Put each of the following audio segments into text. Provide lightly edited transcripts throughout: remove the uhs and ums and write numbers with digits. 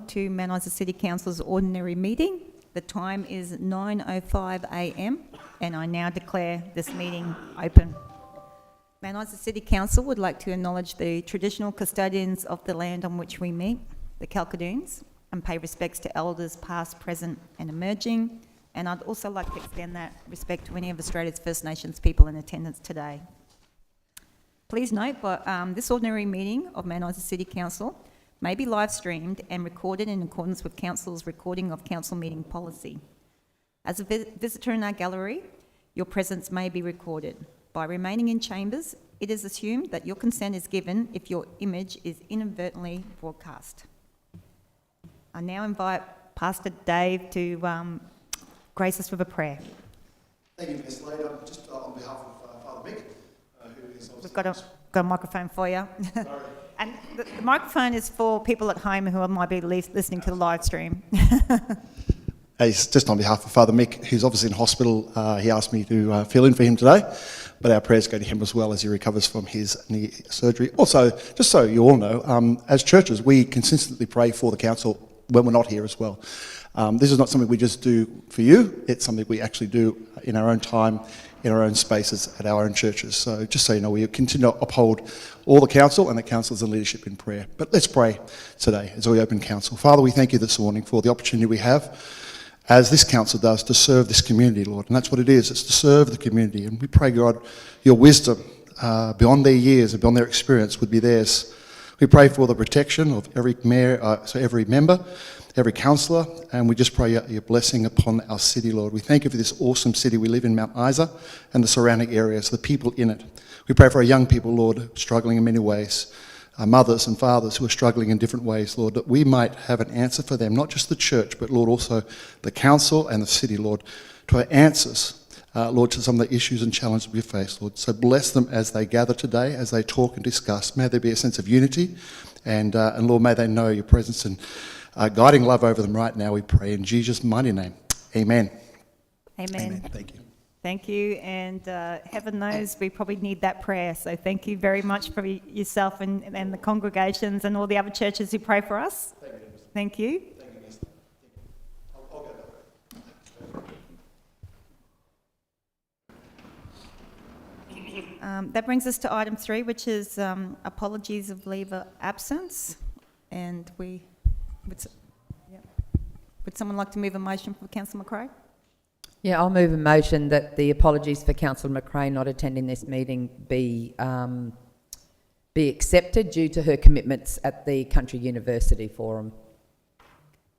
welcome to Mount Isa City Council's ordinary meeting. The time is 9:05 a.m. and I now declare this meeting open. Mount Isa City Council would like to acknowledge the traditional custodians of the land on which we meet, the Kalkadoons, and pay respects to elders past, present and emerging. And I'd also like to extend that respect to any of Australia's First Nations people in attendance today. Please note, this ordinary meeting of Mount Isa City Council may be live streamed and recorded in accordance with Council's recording of council meeting policy. As a visitor in our gallery, your presence may be recorded. By remaining in chambers, it is assumed that your consent is given if your image is inadvertently broadcast. I now invite Pastor Dave to grace us with a prayer. Thank you, Ms. Slater. Just on behalf of Father Mick, who is obviously... We've got a microphone for you. And the microphone is for people at home who might be listening to the live stream. It's just on behalf of Father Mick, who's obviously in hospital. He asked me to fill in for him today, but our prayers go to him as well as he recovers from his knee surgery. Also, just so you all know, as churches, we consistently pray for the council when we're not here as well. This is not something we just do for you, it's something we actually do in our own time, in our own spaces, at our own churches. So just so you know, we continue to uphold all the council and the council's leadership in prayer. But let's pray today as we open council. Father, we thank you this morning for the opportunity we have, as this council does, to serve this community, Lord. And that's what it is, it's to serve the community. And we pray, God, your wisdom beyond their years and beyond their experience would be theirs. We pray for the protection of every mayor, every member, every councillor, and we just pray your blessing upon our city, Lord. We thank you for this awesome city we live in, Mount Isa, and the surrounding areas, the people in it. We pray for our young people, Lord, struggling in many ways, our mothers and fathers who are struggling in different ways, Lord, that we might have an answer for them, not just the church, but, Lord, also the council and the city, Lord, to have answers, Lord, to some of the issues and challenges we face, Lord. So bless them as they gather today, as they talk and discuss. May there be a sense of unity, and Lord, may they know your presence and guiding love over them right now, we pray in Jesus' mighty name. Amen. Amen. Amen. Thank you. Thank you, and heaven knows we probably need that prayer. So thank you very much for yourself and the congregations and all the other churches who pray for us. Thank you. Thank you, Mister. I'll go that way. That brings us to item 3, which is apologies of leave of absence. And would someone like to move a motion for Councillor McRae? Yeah, I'll move a motion that the apologies for Councillor McRae not attending this meeting be accepted due to her commitments at the Country University Forum.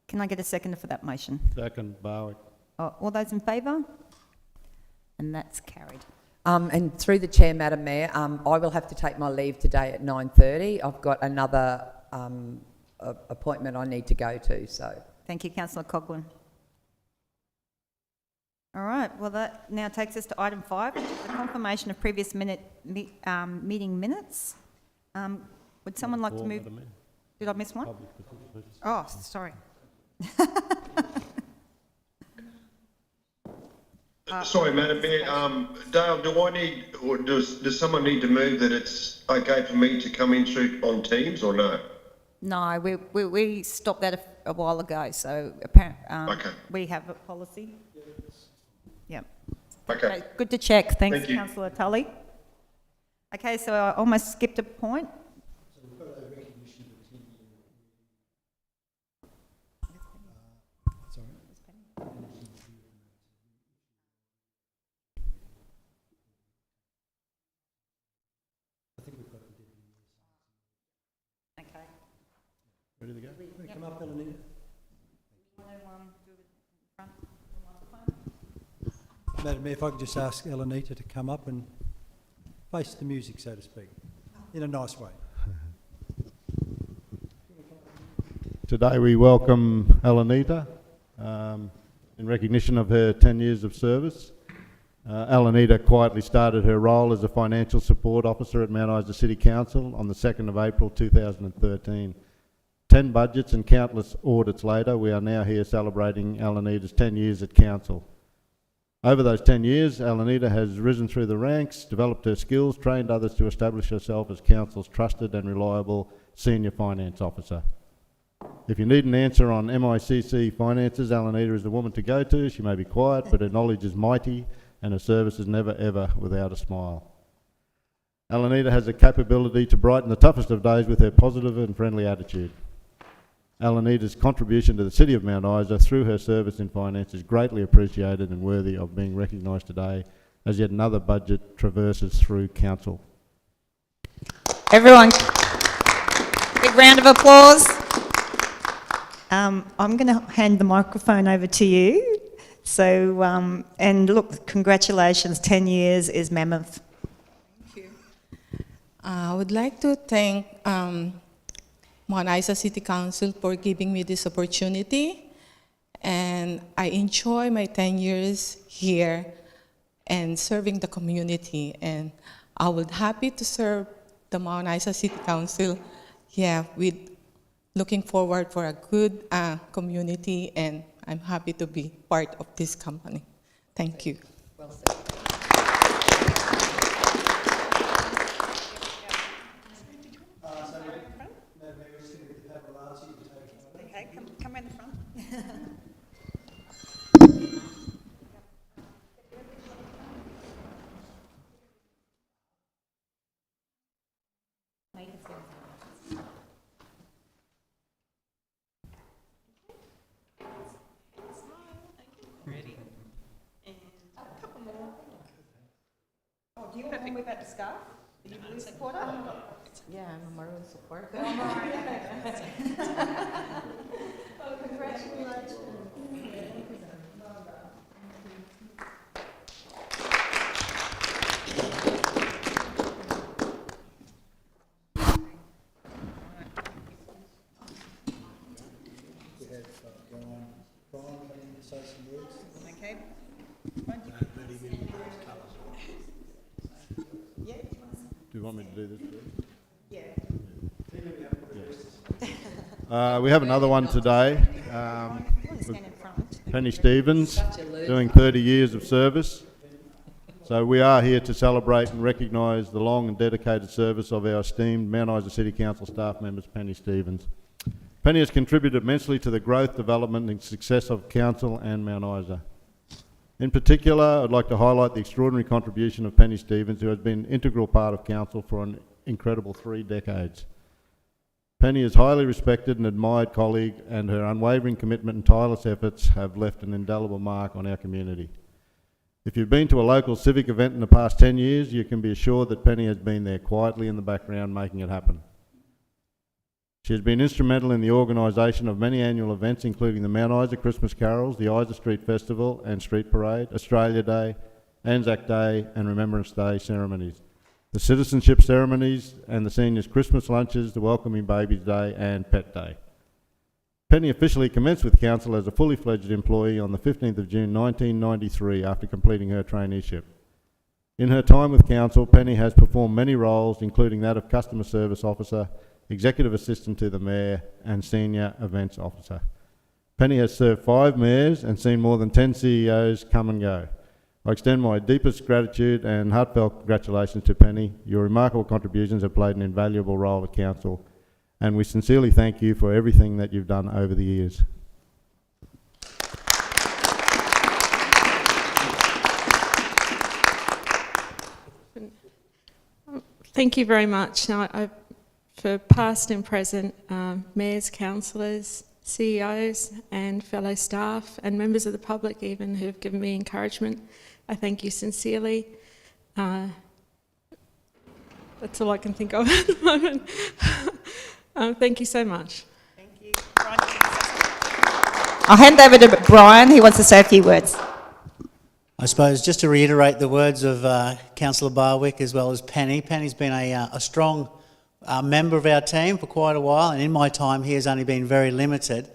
Can I get a seconder for that motion? Second, Barwick. All those in favour? And that's carried. And through the chair, Madam Mayor, I will have to take my leave today at 9:30. I've got another appointment I need to go to, so. Thank you, Councillor Coghlan. All right, well that now takes us to item 5, which is the confirmation of previous meeting minutes. Would someone like to move? Did I miss one? Oh, sorry. Sorry, Madam Mayor. Dale, do I need, or does someone need to move that it's okay for me to come in on Teams or no? No, we stopped that a while ago, so apparently Okay. we have a policy. Yep. Okay. Good to check. Thanks, Thank you. Councillor Tully. Okay, so I almost skipped a point. Okay. Ready to go? Yep. Come up, Eleanor. Madam Mayor, if I could just ask Elenita to come up and face the music, so to speak, in a nice way. Today we welcome Elenita in recognition of her 10 years of service. Elenita quietly started her role as a financial support officer at Mount Isa City Council on the 2nd of April 2013. 10 budgets and countless audits later, we are now here celebrating Elenita's 10 years at Council. Over those 10 years, Elenita has risen through the ranks, developed her skills, trained others to establish herself as Council's trusted and reliable Senior Finance Officer. If you need an answer on MICC finances, Alanita is the woman to go to. She may be quiet, but her knowledge is mighty, and her service is never ever without a smile. Alanita has the capability to brighten the toughest of days with her positive and friendly attitude. Alanita's contribution to the City of Mount Isa through her service in finance is greatly appreciated and worthy of being recognised today as yet another budget traverses through Council. Everyone, big round of applause. I'm going to hand the microphone over to you. So, and look, congratulations, 10 years is mammoth. I would like to thank Mount Isa City Council for giving me this opportunity, and I enjoy my 10 years here and serving the community, and I would happy to serve the Mount Isa City Council, with looking forward for a good community, and I'm happy to be part of this company. Thank you. Well said. Okay, come around the front. Oh, do you want to whip out the scarf? Are you a blue supporter? Yeah, I'm a maroon supporter. Okay. Do you want me to do this, please? Yeah. We have another one today. Stand in front. Penny Stevens, doing 30 years of service. So we are here to celebrate and recognise the long and dedicated service of our esteemed Mount Isa City Council staff members, Penny Stevens. Penny has contributed immensely to the growth, development and success of Council and Mount Isa. In particular, I'd like to highlight the extraordinary contribution of Penny Stevens, who has been an integral part of Council for an incredible 3 decades. Penny is a highly respected and admired colleague, and her unwavering commitment and tireless efforts have left an indelible mark on our community. If you've been to a local civic event in the past 10 years, you can be assured that Penny has been there quietly in the background making it happen. She has been instrumental in the organisation of many annual events, including the Mount Isa Christmas Carols, the Isa Street Festival and Street Parade, Australia Day, Anzac Day and Remembrance Day ceremonies, the citizenship ceremonies and the seniors' Christmas lunches, the Welcoming Babies Day and Pet Day. Penny officially commenced with Council as a fully fledged employee on the 15th of June 1993 after completing her traineeship. In her time with Council, Penny has performed many roles, including that of Customer Service Officer, Executive Assistant to the Mayor and Senior Events Officer. Penny has served 5 mayors and seen more than 10 CEOs come and go. I extend my deepest gratitude and heartfelt congratulations to Penny. Your remarkable contributions have played an invaluable role at Council, and we sincerely thank you for everything that you've done over the years. Thank you very much. Now, for past and present mayors, councillors, CEOs and fellow staff and members of the public even who have given me encouragement, I thank you sincerely. That's all I can think of at the moment. Thank you so much. Thank you. I'll hand over to Brian. He wants to say a few words. I suppose just to reiterate the words of Councillor Barwick as well as Penny. Penny's been a strong member of our team for quite a while, and in my time here has only been very limited.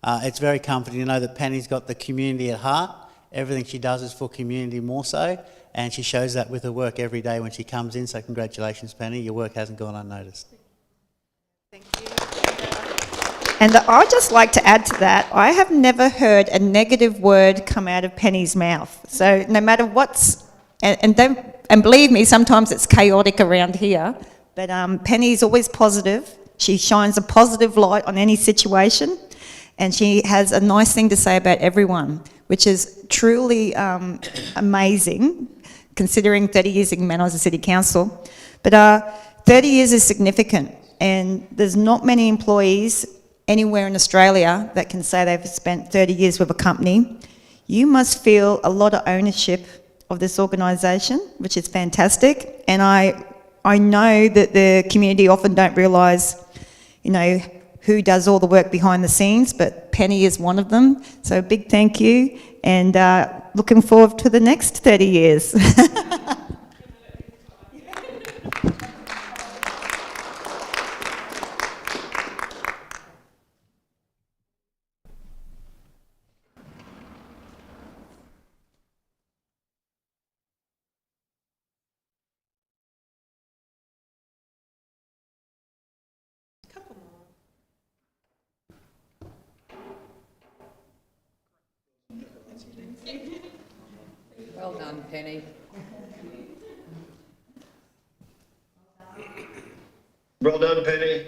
It's very comforting to know that Penny's got the community at heart. Everything she does is for community more so, and she shows that with her work every day when she comes in, so congratulations, Penny. Your work hasn't gone unnoticed. Thank you. And I'd just like to add to that, I have never heard a negative word come out of Penny's mouth. So no matter what's, and believe me, sometimes it's chaotic around here, but Penny's always positive She shines a positive light on any situation, and she has a nice thing to say about everyone, which is truly amazing, considering 30 years in Mount Isa City Council. But 30 years is significant, and there's not many employees anywhere in Australia that can say they've spent 30 years with a company. You must feel a lot of ownership of this organisation, which is fantastic. And I know that the community often don't realise, you know, who does all the work behind the scenes, but Penny is one of them. So a big thank you, and looking forward to the next 30 years. Well done, Penny. Well done, Penny.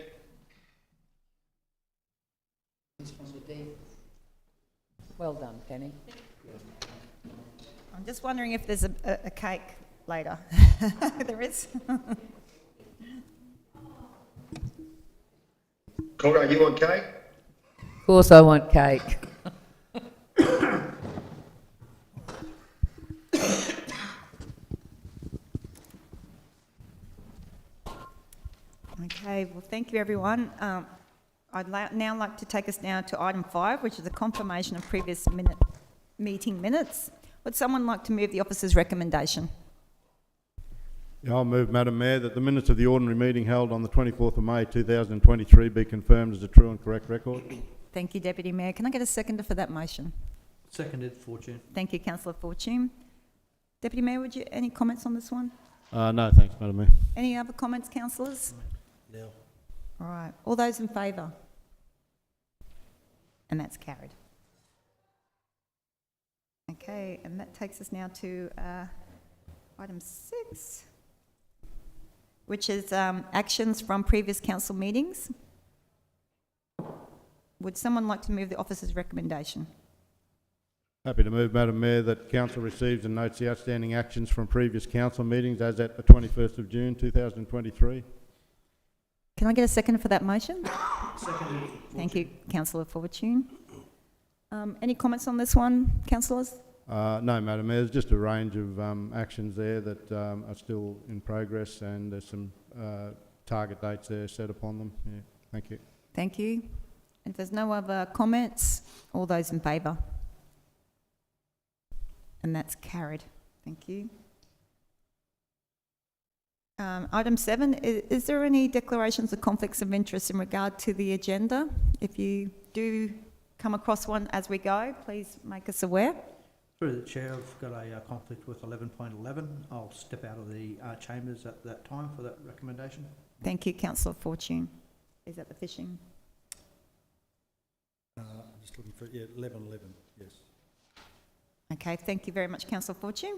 Well done, Penny. I'm just wondering if there's a cake later. There is. Conrad, you want cake? Of course I want cake. Okay, well, thank you, everyone. I'd now like to take us now to item 5, which is the confirmation of previous meeting minutes. Would someone like to move the officer's recommendation? Yeah, I'll move, Madam Mayor, that the minutes of the ordinary meeting held on the 24th of May 2023 be confirmed as a true and correct record. Thank you, Deputy Mayor. Can I get a seconder for that motion? Seconded, Fortune. Thank you, Councillor Fortune. Deputy Mayor, would you any comments on this one? No, thanks, Madam Mayor. Any other comments, councillors? No. All right. All those in favour? And that's carried. Okay, and that takes us now to item 6, which is actions from previous council meetings. Would someone like to move the officer's recommendation? Happy to move, Madam Mayor, that council receives and notes the outstanding actions from previous council meetings as at the 21st of June 2023. Can I get a second for that motion? Seconded. Thank you, Councillor Fortune. Any comments on this one, councillors? No, Madam Mayor, there's just a range of actions there that are still in progress, and there's some target dates there set upon them. Yeah, thank you. Thank you. If there's no other comments, all those in favour? And that's carried. Thank you. Item 7, is there any declarations of conflicts of interest in regard to the agenda? If you do come across one as we go, please make us aware. Through the Chair, I've got a conflict with 11.11. I'll step out of the chambers at that time for that recommendation. Thank you, Councillor Fortune. Is that the fishing? I'm just looking for, 11.11, yes. Okay, thank you very much, Councillor Fortune.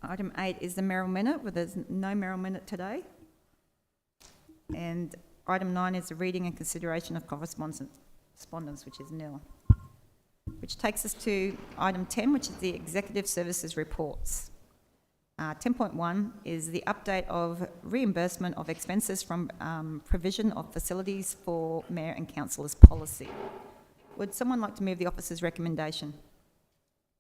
Item 8 is the Merrill Minute, where there's no Merrill Minute today. And item 9 is the reading and consideration of correspondence, which is nil. Which takes us to item 10, which is the Executive Services Reports. 10.1 is the update of reimbursement of expenses from provision of facilities for Mayor and Councillors policy. Would someone like to move the officer's recommendation?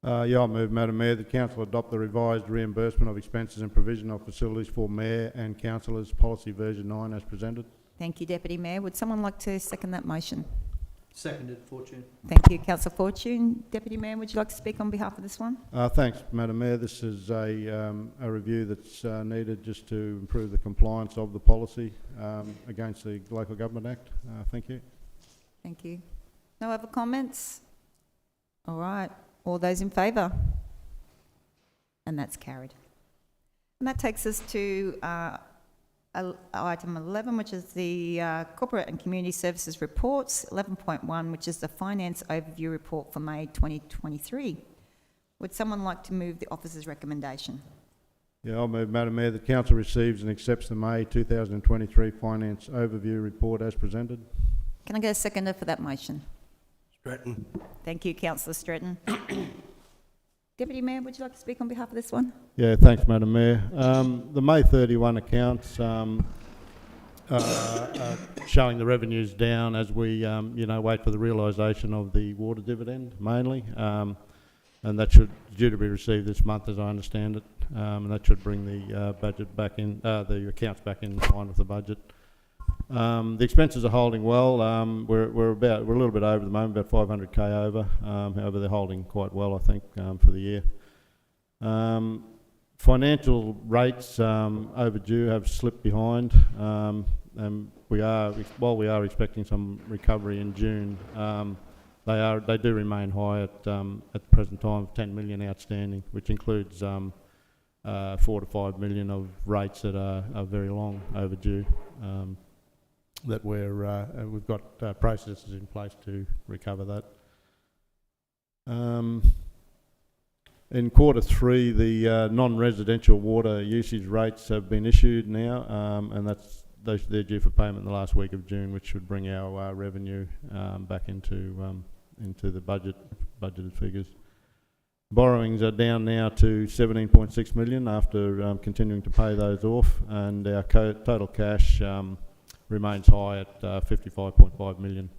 Yeah, I'll move, Madam Mayor, that council adopt the revised reimbursement of expenses and provision of facilities for Mayor and Councillors Policy version 9 as presented. Thank you, Deputy Mayor. Would someone like to second that motion? Seconded, Fortune. Thank you, Councillor Fortune. Deputy Mayor, would you like to speak on behalf of this one? Thanks, Madam Mayor. This is a review that's needed just to improve the compliance of the policy against the Local Government Act. Thank you. Thank you. No other comments? All right. All those in favour? And that's carried. And that takes us to item 11, which is the Corporate and Community Services Reports, 11.1, which is the Finance Overview Report for May 2023. Would someone like to move the officer's recommendation? Yeah, I'll move, Madam Mayor, that council receives and accepts the May 2023 Finance Overview Report as presented. Can I get a seconder for that motion? Stratton. Thank you, councillor Stretton. Deputy Mayor, would you like to speak on behalf of this one? Yeah, thanks, Madam Mayor. The May 31 accounts showing the revenues down as we, wait for the realisation of the water dividend mainly, and that should due to be received this month, as I understand it, and that should bring the budget back in, the accounts back in line with the budget. The expenses are holding well. We're a little bit over at the moment, about 500k over. However, they're holding quite well, I think, for the year. Financial rates overdue have slipped behind, and while we are expecting some recovery in June, they do remain high at the present time, 10 million outstanding, which includes 4 to 5 million of rates that are very long overdue. That we've got processes in place to recover that. In Q3, the non-residential water usage rates have been issued now, and they're due for payment in the last week of June, which should bring our revenue back into the budgeted figures. Borrowings are down now to 17.6 million after continuing to pay those off, and our total cash remains high at 55.5 million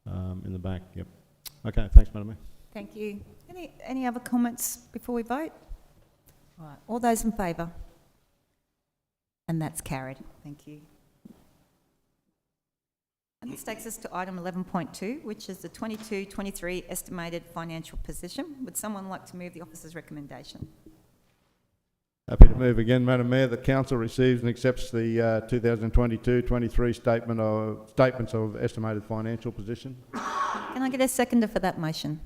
in the bank. Yep. Okay, thanks, Madam Mayor. Thank you. Any other comments before we vote? All right, all those in favour? And that's carried. Thank you. And this takes us to item 11.2, which is the 22-23 estimated financial position. Would someone like to move the officer's recommendation? Happy to move again, Madam Mayor. The council receives and accepts the 2022-23 statements of estimated financial position. Can I get a seconder for that motion?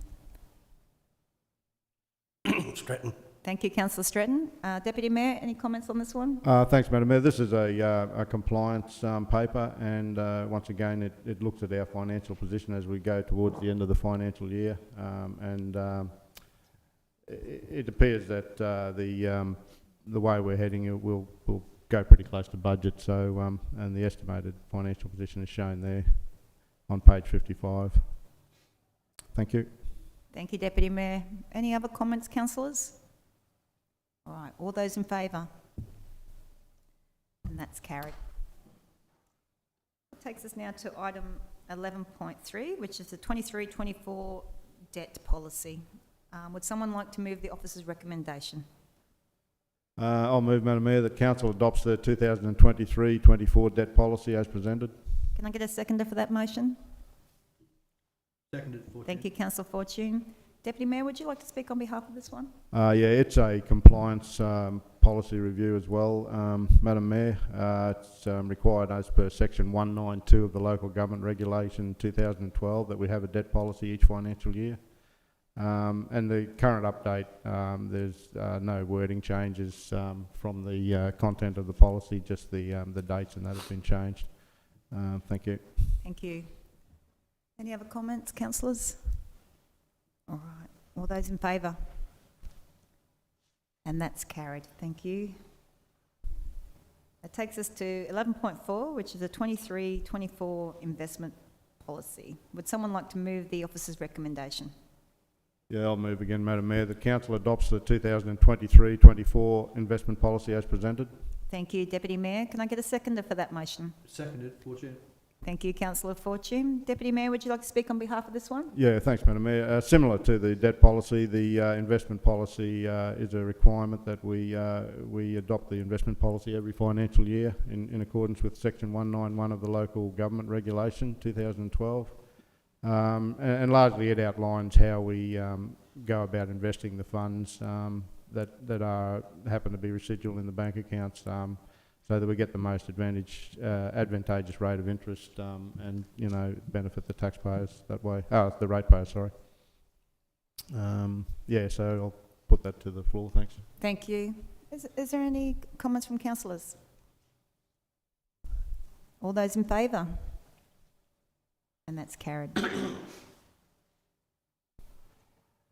Stratton. Thank you, councillor Stratton. Deputy Mayor, any comments on this one? Thanks, Madam Mayor. This is a compliance paper, and once again, it looks at our financial position as we go towards the end of the financial year, it appears that the way we're heading, we'll go pretty close to budget. So, and the estimated financial position is shown there on page 55. Thank you. Thank you, Deputy Mayor. Any other comments, councillors? All right, all those in favour? And that's carried. That takes us now to item 11.3, which is the 23-24 debt policy. Would someone like to move the officer's recommendation? I'll move, Madam Mayor, that council adopts the 2023-24 debt policy as presented. Can I get a seconder for that motion? Seconded. Fortune. Thank you, councillor Fortune. Deputy Mayor, would you like to speak on behalf of this one? Yeah, it's a compliance policy review as well, Madam Mayor. It's required as per section 192 of the Local Government Regulation 2012 that we have a debt policy each financial year. And the current update, there's no wording changes from the content of the policy, just the dates and that have been changed. Thank you. Thank you. Any other comments, councillors? All right, all those in favour? And that's carried. Thank you. That takes us to 11.4, which is a 23-24 investment policy. Would someone like to move the officer's recommendation? Yeah, I'll move again, Madam Mayor. The council adopts the 2023-24 investment policy as presented. Thank you, Deputy Mayor. Can I get a seconder for that motion? Seconded. Fortune. Thank you, councillor Fortune. Deputy Mayor, would you like to speak on behalf of this one? Yeah, thanks, Madam Mayor. Similar to the debt policy, the investment policy is a requirement that we adopt the investment policy every financial year in accordance with section 191 of the Local Government Regulation 2012. And largely it outlines how we go about investing the funds that happen to be residual in the bank accounts, so that we get the most advantageous rate of interest and benefit the taxpayers that way. The ratepayers, sorry. Yeah, so I'll put that to the floor. Thanks. Thank you. Is there any comments from councillors? All those in favour? And that's carried.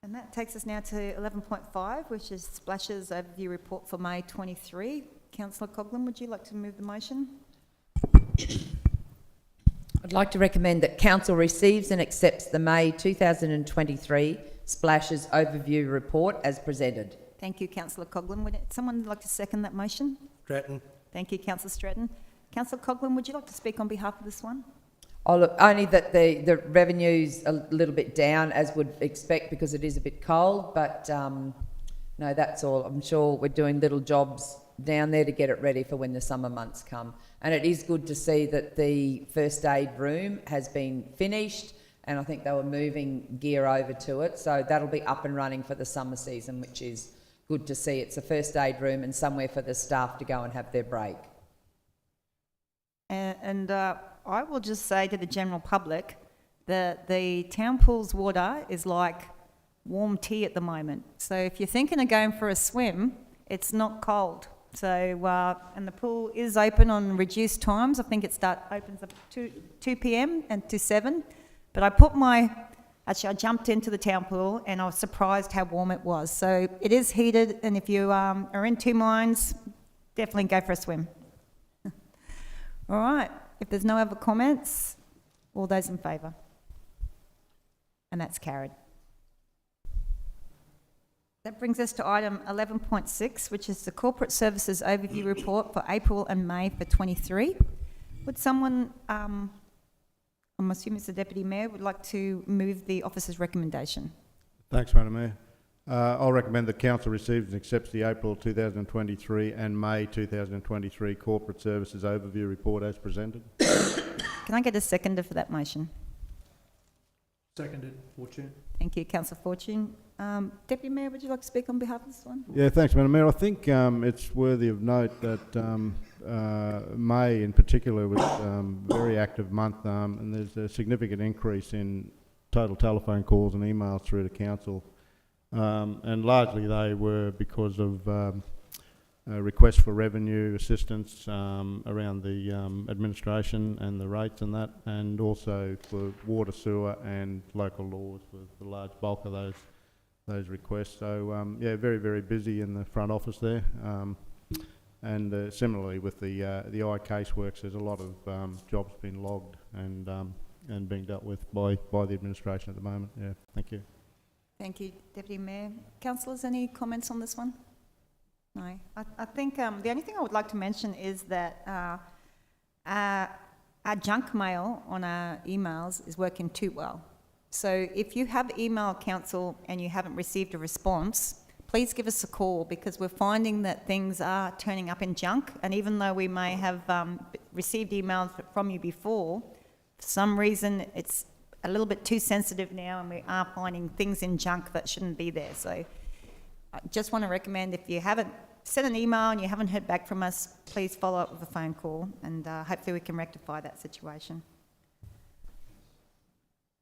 And And that takes us now to 11.5, which is Splashes Overview Report for May 23. Councillor Coghlan, would you like to move the motion? I'd like to recommend that Council receives and accepts the May 2023 Splashes Overview Report as presented. Thank you, Councillor Coghlan. Would someone like to second that motion? Stratton. Thank you, Councillor Stratton. Councillor Coghlan, would you like to speak on behalf of this one? Oh, look, only that the revenue's a little bit down, as would expect, because it is a bit cold, but no, that's all. I'm sure we're doing little jobs down there to get it ready for when the summer months come. And it is good to see that the first aid room has been finished, and I think they were moving gear over to it, so that'll be up and running for the summer season, which is good to see. It's a first aid room and somewhere for the staff to go and have their break. And I will just say to the general public that the town pool's water is like warm tea at the moment. So if you're thinking of going for a swim, it's not cold. So, and the pool is open on reduced times. I think it opens up 2 p.m. and to 7. But I jumped into the town pool and I was surprised how warm it was. So it is heated, and if you are in two minds, definitely go for a swim. All right, if there's no other comments, all those in favour? And that's carried. That brings us to item 11.6, which is the Corporate Services Overview Report for April and May for 23. Would someone, I'm assuming it's the Deputy Mayor, would like to move the officer's recommendation? Thanks, Madam Mayor. I'll recommend that Council receives and accepts the April 2023 and May 2023 Corporate Services Overview Report as presented. Can I get a seconder for that motion? Seconded, Fortune. Thank you, Councillor Fortune. Deputy Mayor, would you like to speak on behalf of this one? Yeah, thanks, Madam Mayor. I think it's worthy of note that May in particular was a very active month, and there's a significant increase in total telephone calls and emails through the Council. And largely they were because of requests for revenue assistance around the administration and the rates and that, and also for water, sewer and local laws was the large bulk of those requests. So yeah, very, very busy in the front office there. And similarly with the iCaseworks, there's a lot of jobs being logged and being dealt with by the administration at the moment. Yeah, thank you. Thank you, Deputy Mayor. Councillors, any comments on this one? No. I think the only thing I would like to mention is that our junk mail on our emails is working too well. So if you have emailed council and you haven't received a response, please give us a call, because we're finding that things are turning up in junk, and even though we may have received emails from you before, for some reason it's a little bit too sensitive now, and we are finding things in junk that shouldn't be there. So I just want to recommend, if you haven't sent an email and you haven't heard back from us, please follow up with a phone call, and hopefully we can rectify that situation.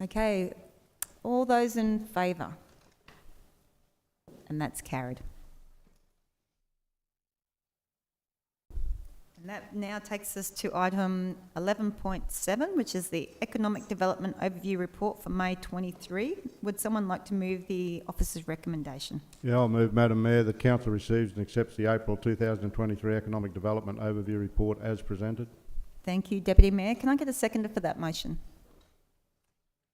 Okay, all those in favour? And that's carried. And that now takes us to item 11.7, which is the Economic Development Overview Report for May 23. Would someone like to move the officer's recommendation? Yeah, I'll move, Madam Mayor, that Council receives and accepts the April 2023 Economic Development Overview Report as presented. Thank you, Deputy Mayor. Can I get a seconder for that motion?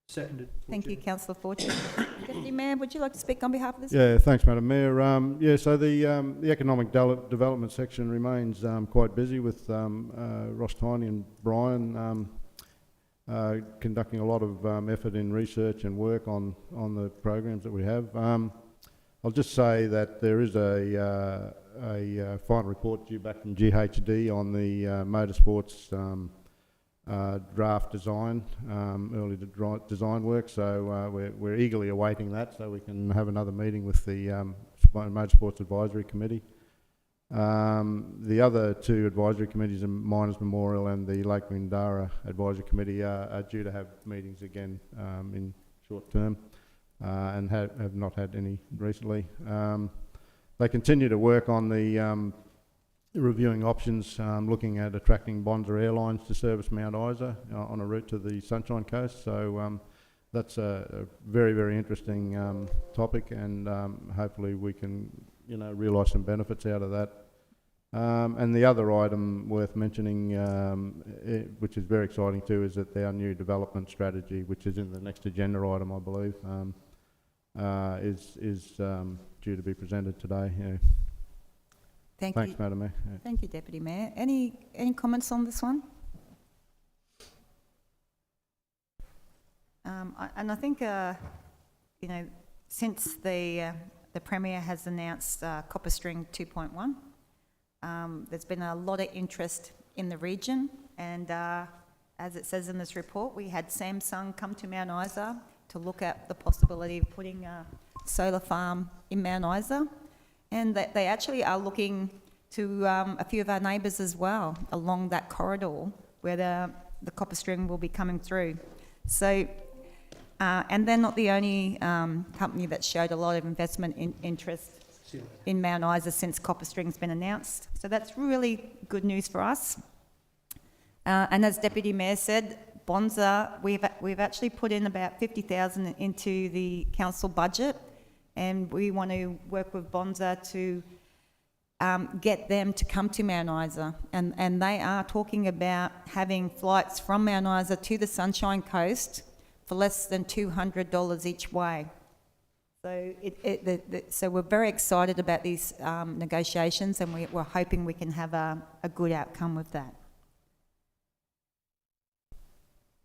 Seconded, Fortune. Thank you, Councillor Fortune. Deputy Mayor, would you like to speak on behalf of this? Yeah, thanks, Madam Mayor. Yeah, so the economic development section remains quite busy with Ross Tiney and Brian conducting a lot of effort in research and work on the programs that we have. I'll just say that there is a final report due back from GHD on the motorsports draft design, early design work, so we're eagerly awaiting that so we can have another meeting with the Motorsports Advisory Committee. The other two advisory committees, the Miners Memorial and the Lake Mundara Advisory Committee, are due to have meetings again in short term and have not had any recently. They continue to work on the reviewing options, looking at attracting Bonza Airlines to service Mount Isa on a route to the Sunshine Coast. So that's a very, very interesting topic, and hopefully we can, realise some benefits out of that. And the other item worth mentioning, which is very exciting too, is that our new development strategy, which is in the next agenda item, I believe, is due to be presented today. Yeah. Thanks, Madam Mayor. Yeah. Thank you, Deputy Mayor. Any comments on this one? And I think, since the Premier has announced Copper String 2.1, there's been a lot of interest in the region, and as it says in this report, we had Samsung come to Mount Isa to look at the possibility of putting a solar farm in Mount Isa, and that they actually are looking to a few of our neighbours as well along that corridor where the Copper String will be coming through. So, and they're not the only company that showed a lot of investment interest in Mount Isa since Copper String's been announced. So that's really good news for us. And as Deputy Mayor said, Bonza, we've actually put in about 50,000 into the council budget, and we want to work with Bonza to get them to come to Mount Isa. And they are talking about having flights from Mount Isa to the Sunshine Coast for less than $200 each way. So, so we're very excited about these negotiations, and we're hoping we can have a good outcome with that.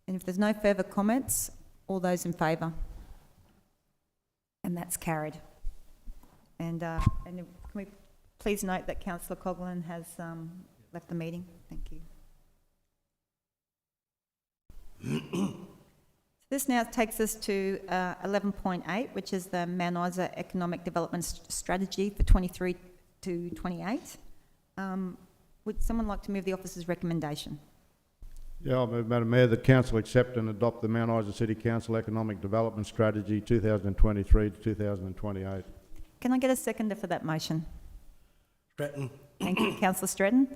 And if there's no further comments, all those in favour? And that's carried. And can we please note that Councillor Coghlan has left the meeting? Thank you. This now takes us to 11.8, which is the Mount Isa Economic Development Strategy for 23 to 28. Would someone like to move the officer's recommendation? Yeah, I move, Madam Mayor, that Council accept and adopt the Mount Isa City Council Economic Development Strategy 2023 to 2028. Can I get a seconder for that motion? Stratton. Thank you, Councillor Stratton.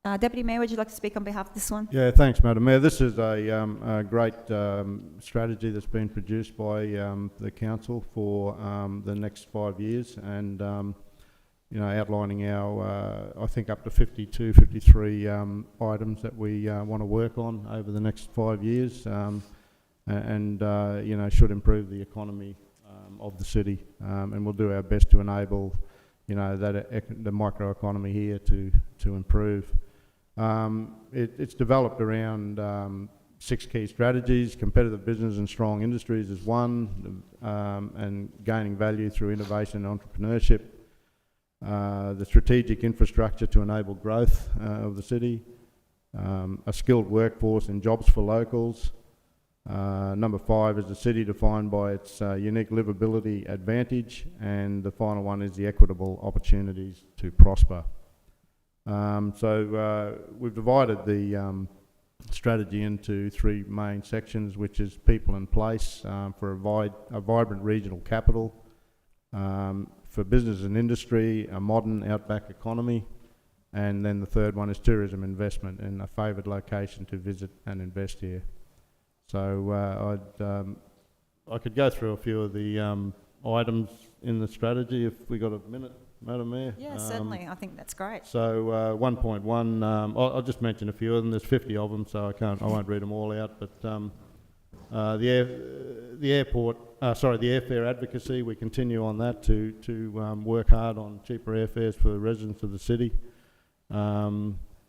Deputy Mayor, would you like to speak on behalf of this one? Yeah, thanks, Madam Mayor. This is a great strategy that's been produced by the Council for the next 5 years, and outlining our, I think, up to 52, 53 items that we want to work on over the next 5 years, and should improve the economy of the city, and we'll do our best to enable, the microeconomy here to improve. It's developed around 6 key strategies. Competitive business and strong industries is one, and gaining value through innovation and entrepreneurship. The strategic infrastructure to enable growth of the city. A skilled workforce and jobs for locals. Number 5 is the city defined by its unique livability advantage, and the final one is the equitable opportunities to prosper. So we've divided the strategy into 3 main sections, which is people and place, for a vibrant regional capital, for business and industry, a modern outback economy, and then the third one is tourism investment and a favoured location to visit and invest here. So I could go through a few of the items in the strategy if we got a minute, Madam Mayor. Yeah, certainly. I think that's great. So 1.1, I'll just mention a few of them. There's 50 of them, so I won't read them all out. But the airfare advocacy, we continue on that to work hard on cheaper airfares for the residents of the city.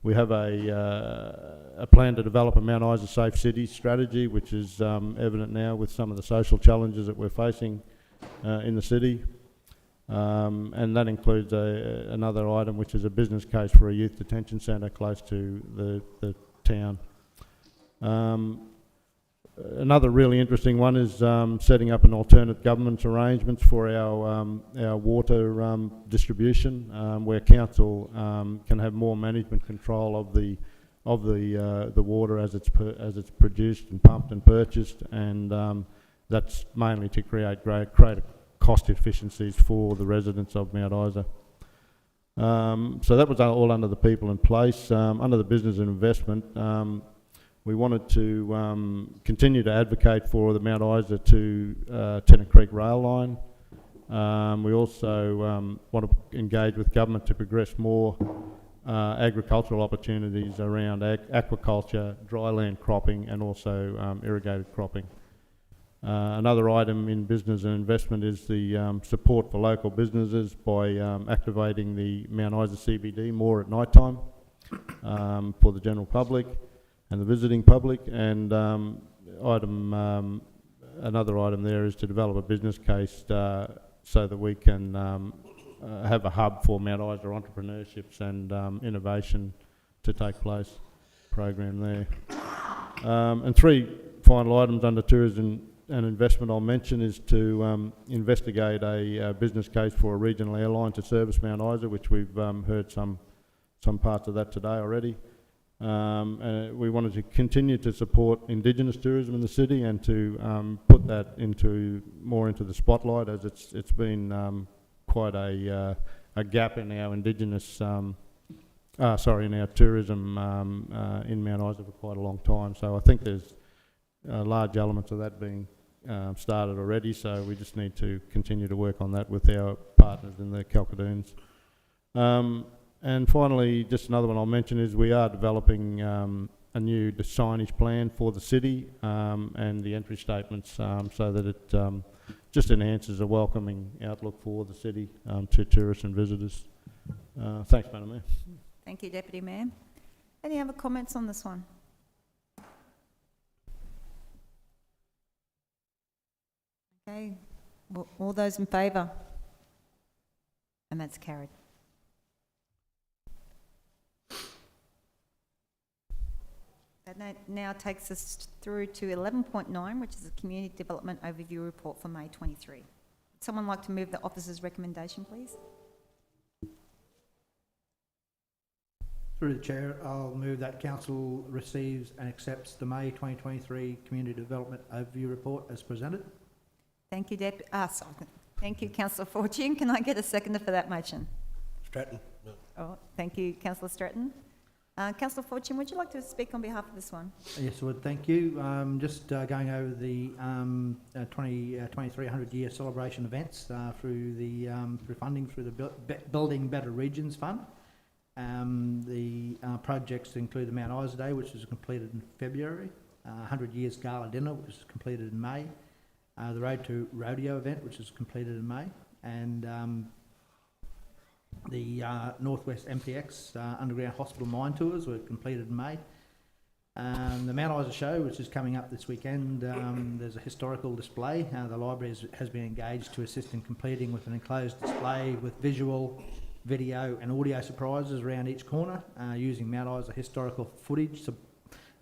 We have a plan to develop a Mount Isa Safe City strategy, which is evident now with some of the social challenges that we're facing in the city. And that includes another item, which is a business case for a youth detention centre close to the town. Another really interesting one is setting up an alternate government arrangements for our water distribution, where council can have more management control of the water as it's produced and pumped and purchased, and that's mainly to create greater cost efficiencies for the residents of Mount Isa. So that was all under the people in place. Under the business and investment, we wanted to continue to advocate for the Mount Isa to Tennant Creek rail line. We also want to engage with government to progress more agricultural opportunities around aquaculture, dryland cropping and also irrigated cropping. Another item in business and investment is the support for local businesses by activating the Mount Isa CBD more at night time for the general public and the visiting public. And another item there is to develop a business case so that we can have a hub for Mount Isa entrepreneurships and innovation to take place. Program there. And three final items under tourism and investment I'll mention is to investigate a business case for a regional airline to service Mount Isa, which we've heard some parts of that today already. We wanted to continue to support Indigenous tourism in the city and to put that more into the spotlight, as it's been quite a gap in our Indigenous, in our tourism in Mount Isa for quite a long time. So I think there's large elements of that being started already, so we just need to continue to work on that with our partners in the Calcadoons. And finally, just another one I'll mention is we are developing a new signage plan for the city and the entry statements so that it just enhances a welcoming outlook for the city to tourists and visitors. Thanks, Madam Mayor. Thank you, Deputy Mayor. Any other comments on this one? Okay, all those in favour? And that's carried. That now takes us through to 11.9, which is the Community Development Overview Report for May 23. Would someone like to move the officer's recommendation, please? Through the Chair, I'll move that Council receives and accepts the May 2023 Community Development Overview Report as presented. Thank you, Thank you, Councillor Fortune. Can I get a seconder for that motion? Stratton. Oh, thank you, Councillor Stratton. Councillor Fortune, would you like to speak on behalf of this one? Yes, I would. Thank you. Just going over the 2300-year celebration events through funding through the Building Better Regions Fund. The projects include the Mount Isa Day, which was completed in February, 100 Years Gala Dinner, which was completed in May, the Road to Rodeo event, which was completed in May, and the Northwest MPX Underground Hospital Mine Tours were completed in May. The Mount Isa Show, which is coming up this weekend, there's a historical display. The library has been engaged to assist in completing with an enclosed display with visual, video and audio surprises around each corner using Mount Isa historical footage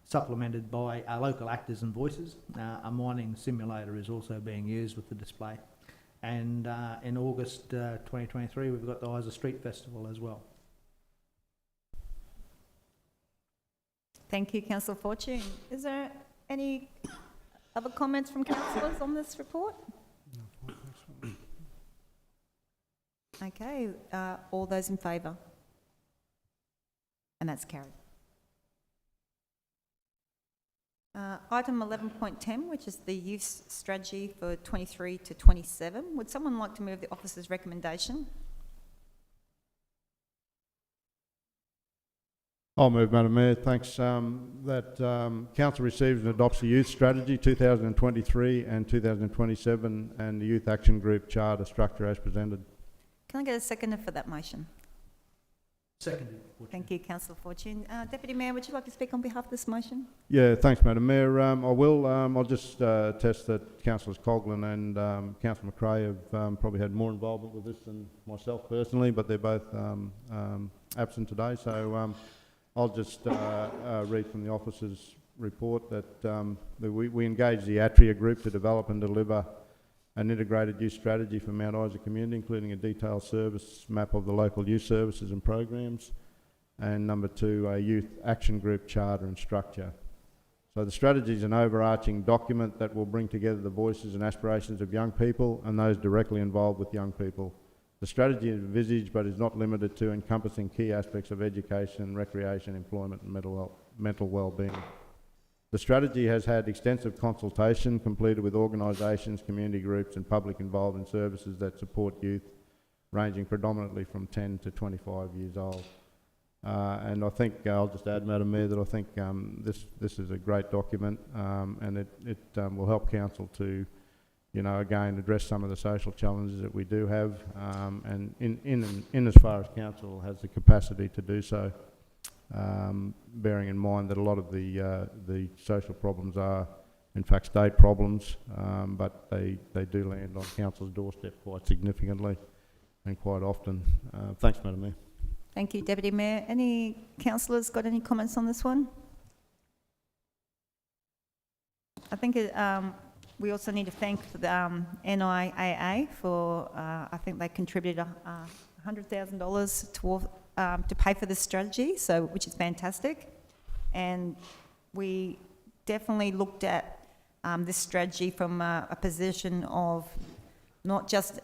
supplemented by local actors and voices. A mining simulator is also being used with the display. And in August 2023, we've got the Isa Street Festival as well. Thank you, Councillor Fortune. Is there any other comments from councillors on this report? Okay, all those in favour? And that's carried. Item 11.10, which is the youth strategy for 23 to 27. Would someone like to move the officer's recommendation? I'll move, Madam Mayor. Thanks. That Council receives and adopts the Youth Strategy 2023 and 2027 and the Youth Action Group Charter structure as presented. Can I get a seconder for that motion? Seconded. Thank you, Councillor Fortune. Deputy Mayor, would you like to speak on behalf of this motion? Yeah, thanks, Madam Mayor. I will. I'll just test that Councillors Coghlan and Councillor McRae have probably had more involvement with this than myself personally, but they're both absent today. So I'll just read from the officer's report that we engaged the Atria Group to develop and deliver an integrated youth strategy for Mount Isa community, including a detailed service map of the local youth services and programs, and number 2, a youth action group charter and structure. So the strategy is an overarching document that will bring together the voices and aspirations of young people and those directly involved with young people. The strategy is envisaged but is not limited to encompassing key aspects of education, recreation, employment and mental well-being. The strategy has had extensive consultation completed with organisations, community groups and public involved in services that support youth ranging predominantly from 10 to 25 years old. And I think, I'll just add, Madam Mayor, that I think this is a great document, and it will help council to, you know, again, address some of the social challenges that we do have, and in as far as council has the capacity to do so, bearing in mind that a lot of the social problems are, in fact, state problems, but they do land on council's doorstep quite significantly and quite often. Thanks, Madam Mayor. Thank you, Deputy Mayor. Any councillors got any comments on this one? I think we also need to thank the NIAA for, I think they contributed $100,000 to pay for this strategy, so which is fantastic. And we definitely looked at this strategy from a position of not just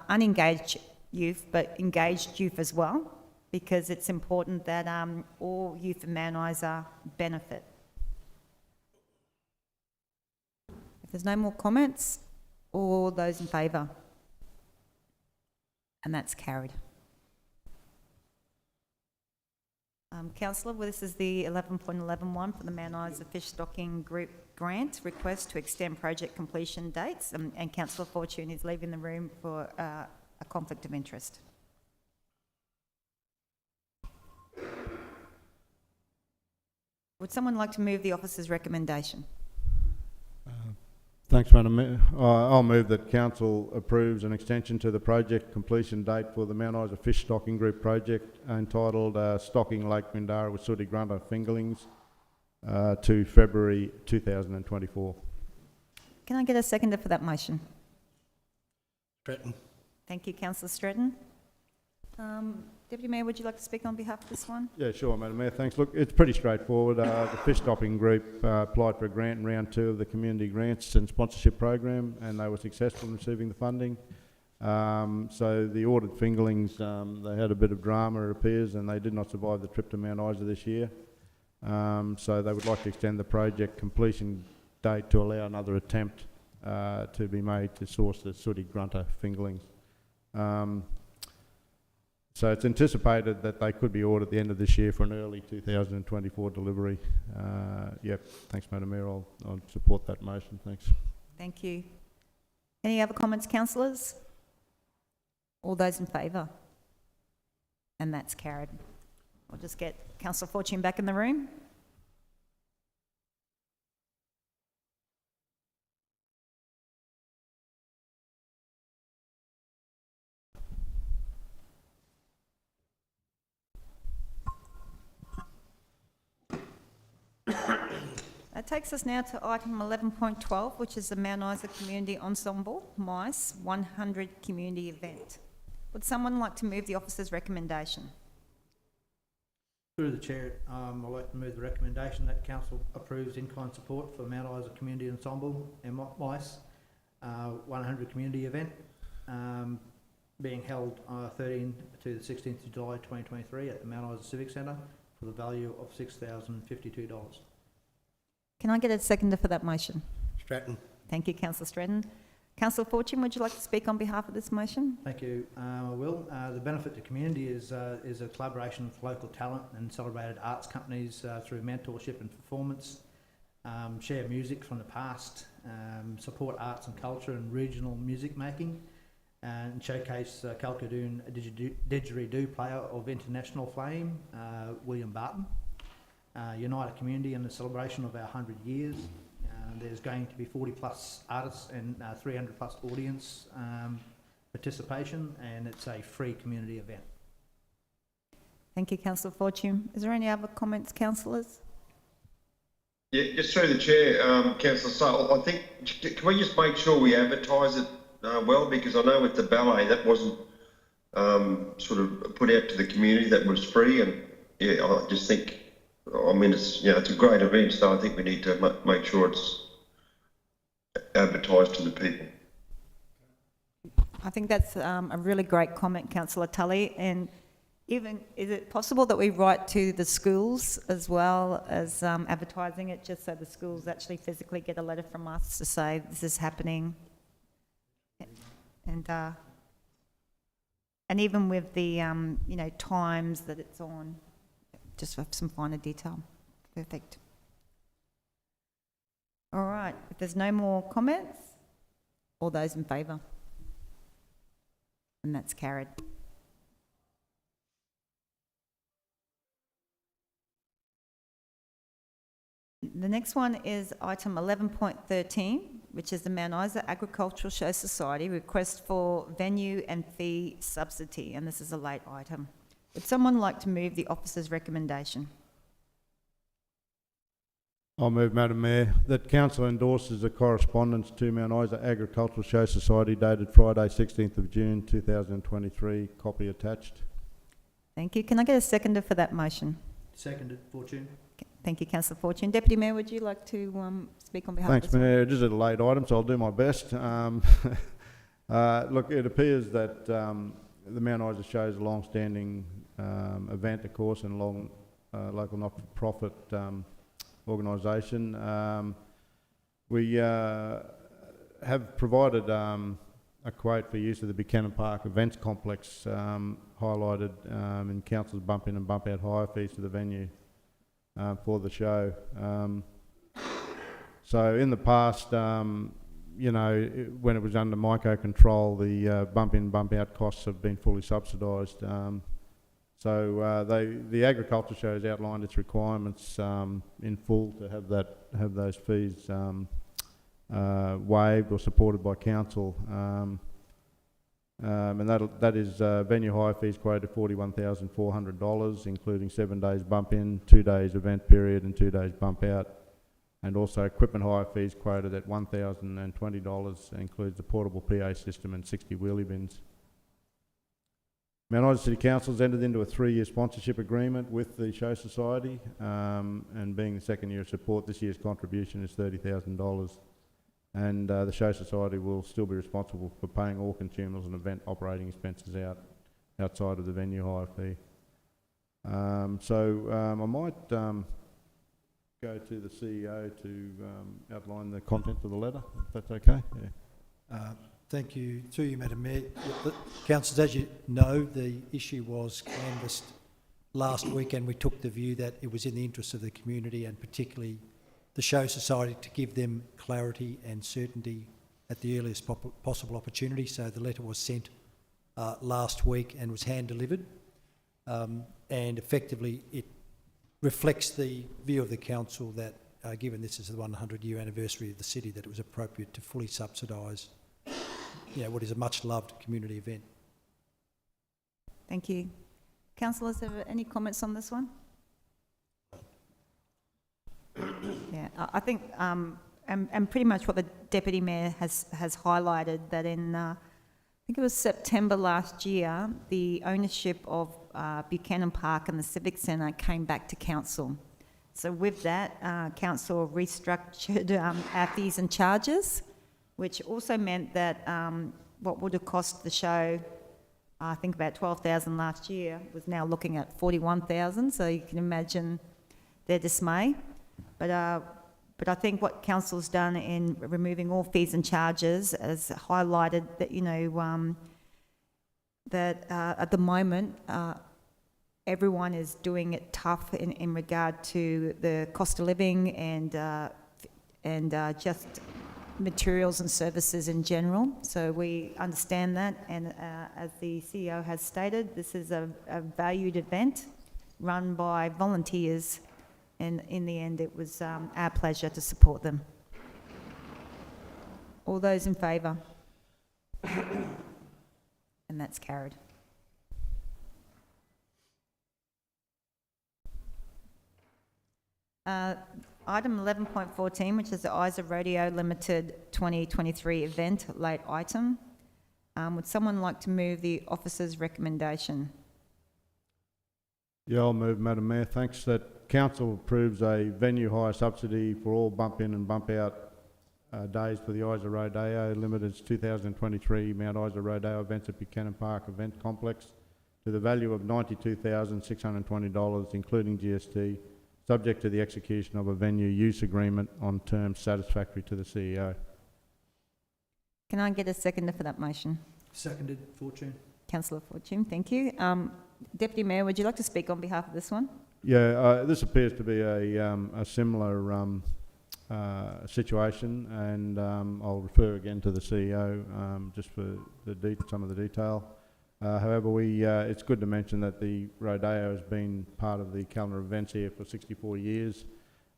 unengaged youth, but engaged youth as well, because it's important that all youth in Mount Isa benefit. If there's no more comments, all those in favour? And that's carried. Councillor, well, this is the 11.11.1 for the Mount Isa Fish Stocking Group grant request to extend project completion dates, and Councillor Fortune is leaving the room for a conflict of interest. Would someone like to move the officer's recommendation? Thanks, Madam Mayor. I'll move that council approves an extension to the project completion date for the Mount Isa Fish Stocking Group project entitled Stocking Lake Mindara with Sooty Grunter Fingerlings to February 2024. Can I get a seconder for that motion? Stratton. Thank you, Councillor Stratton. Deputy Mayor, would you like to speak on behalf of this one? Yeah, sure, Madam Mayor, thanks. Look, it's pretty straightforward. The Fish Stocking Group applied for a grant in round 2 of the Community Grants and Sponsorship Program, and they were successful in receiving the funding. So the ordered fingerlings, they had a bit of drama, it appears, and they did not survive the trip to Mount Isa this year. So they would like to extend the project completion date to allow another attempt to be made to source the Sooty Grunter fingerlings. So it's anticipated that they could be ordered at the end of this year for an early 2024 delivery. Yep, thanks, Madam Mayor. I'll support that motion. Thanks. Thank you. Any other comments, councillors? All those in favour? And that's carried. I'll just get Councillor Fortune back in the room. That takes us now to item 11.12, which is the Mount Isa Community Ensemble, MICE 100 community event. Would someone like to move the officer's recommendation? Through the chair, I'd like to move the recommendation that council approves in-kind support for Mount Isa Community Ensemble and MICE 100 community event being held 13th to the 16th of July 2023 at the Mount Isa Civic Centre for the value of $6,052. Can I get a seconder for that motion? Stratton. Thank you, Councillor Stratton. Councillor Fortune, would you like to speak on behalf of this motion? Thank you, I will. The benefit to community is a collaboration with local talent and celebrated arts companies through mentorship and performance, share music from the past, support arts and culture and regional music making, and showcase Kalkadoon didgeridoo player of international fame, William Barton. Unite a community in the celebration of our 100 years. There's going to be 40 plus artists and 300 plus audience participation, and it's a free community event. Thank you, Councillor Fortune. Is there any other comments, councillors? Yeah, just through the chair, Councillor Sale, I think, can we just make sure we advertise it well? Because I know with the ballet, that wasn't sort of put out to the community, that was free, and yeah, I just think, I mean, it's, you know, it's a great event, so I think we need to make sure it's advertised to the people. I think that's a really great comment, Councillor Tully, and Even, is it possible that we write to the schools as well as advertising it, just so the schools actually physically get a letter from us to say this is happening? And even with the, you know, times that it's on, just for some finer detail. Perfect. All right, if there's no more comments, all those in favour? And that's carried. The next one is item 11.13, which is the Mount Isa Agricultural Show Society request for venue and fee subsidy, and this is a late item. Would someone like to move the officer's recommendation? I'll move, Madam Mayor, that Council endorses the correspondence to Mount Isa Agricultural Show Society dated Friday 16th of June 2023, copy attached. Thank you. Can I get a seconder for that motion? Seconded, Fortune. Thank you, Councillor Fortune. Deputy Mayor, would you like to speak on behalf Thanks, of this one? Mayor. It is a late item, so I'll do my best. Look, it appears that the Mount Isa Show is a long-standing event, of course, and local not-for-profit organisation. We have provided a quote for use of the Buchanan Park Events Complex, highlighted in Council's bump in and bump out hire fees to the venue for the show. So in the past, you know, when it was under MICO control, the bump in, bump out costs have been fully subsidised. The agriculture show has outlined its requirements in full to have those fees waived or supported by council, and that is venue hire fees quoted $41,400, including 7 days bump in, 2 days event period, and 2 days bump out, and also equipment hire fees quoted at $1,020, includes the portable PA system and 60 wheelie bins. Mount Isa City Council has entered into a 3-year sponsorship agreement with the Show Society, and being the second year of support, this year's contribution is $30,000, and the Show Society will still be responsible for paying all consumers and event operating expenses outside of the venue hire fee. I might go to the CEO to outline the content of the letter, if that's okay. Yeah. Thank you. Through you, Madam Mayor. Councillors, as you know, the issue was canvassed last week, and we took the view that it was in the interest of the community and particularly the Show Society to give them clarity and certainty at the earliest possible opportunity. So the letter was sent last week and was hand-delivered, and effectively it reflects the view of the council that, given this is the 100-year anniversary of the city, that it was appropriate to fully subsidise, you know, what is a much-loved community event. Thank you. Councillors, have any comments on this one? Yeah, I think, and pretty much what the Deputy Mayor has highlighted, that in, I think it was September last year, the ownership of Buchanan Park and the Civic Centre came back to council. So with that, council restructured our fees and charges, which also meant that what would have cost the show, I think about $12,000 last year, was now looking at $41,000. So you can imagine their dismay. But I think what council's done in removing all fees and charges has highlighted that, you know, that at the moment everyone is doing it tough in regard to the cost of living and just materials and services in general. So we understand that, and as the CEO has stated, this is a valued event run by volunteers, and in the end it was our pleasure to support them. All those in favour? And that's carried. Item 11.14, which is the Isa Rodeo Limited 2023 event, late item. Would someone like to move the officer's recommendation? Yeah, I'll move, Madam Mayor. Thanks. That council approves a venue hire subsidy for all bump in and bump out days for the Isa Rodeo Limited's 2023 Mount Isa Rodeo events at Buchanan Park Event Complex to the value of $92,620, including GST, subject to the execution of a venue use agreement on terms satisfactory to the CEO. Can I get a seconder for that motion? Seconded, Fortune. Councillor Fortune, thank you. Deputy Mayor, would you like to speak on behalf of this one? Yeah, this appears to be a similar situation, and I'll refer again to the CEO just for some of the detail. However, it's good to mention that the Rodeo has been part of the calendar events here for 64 years.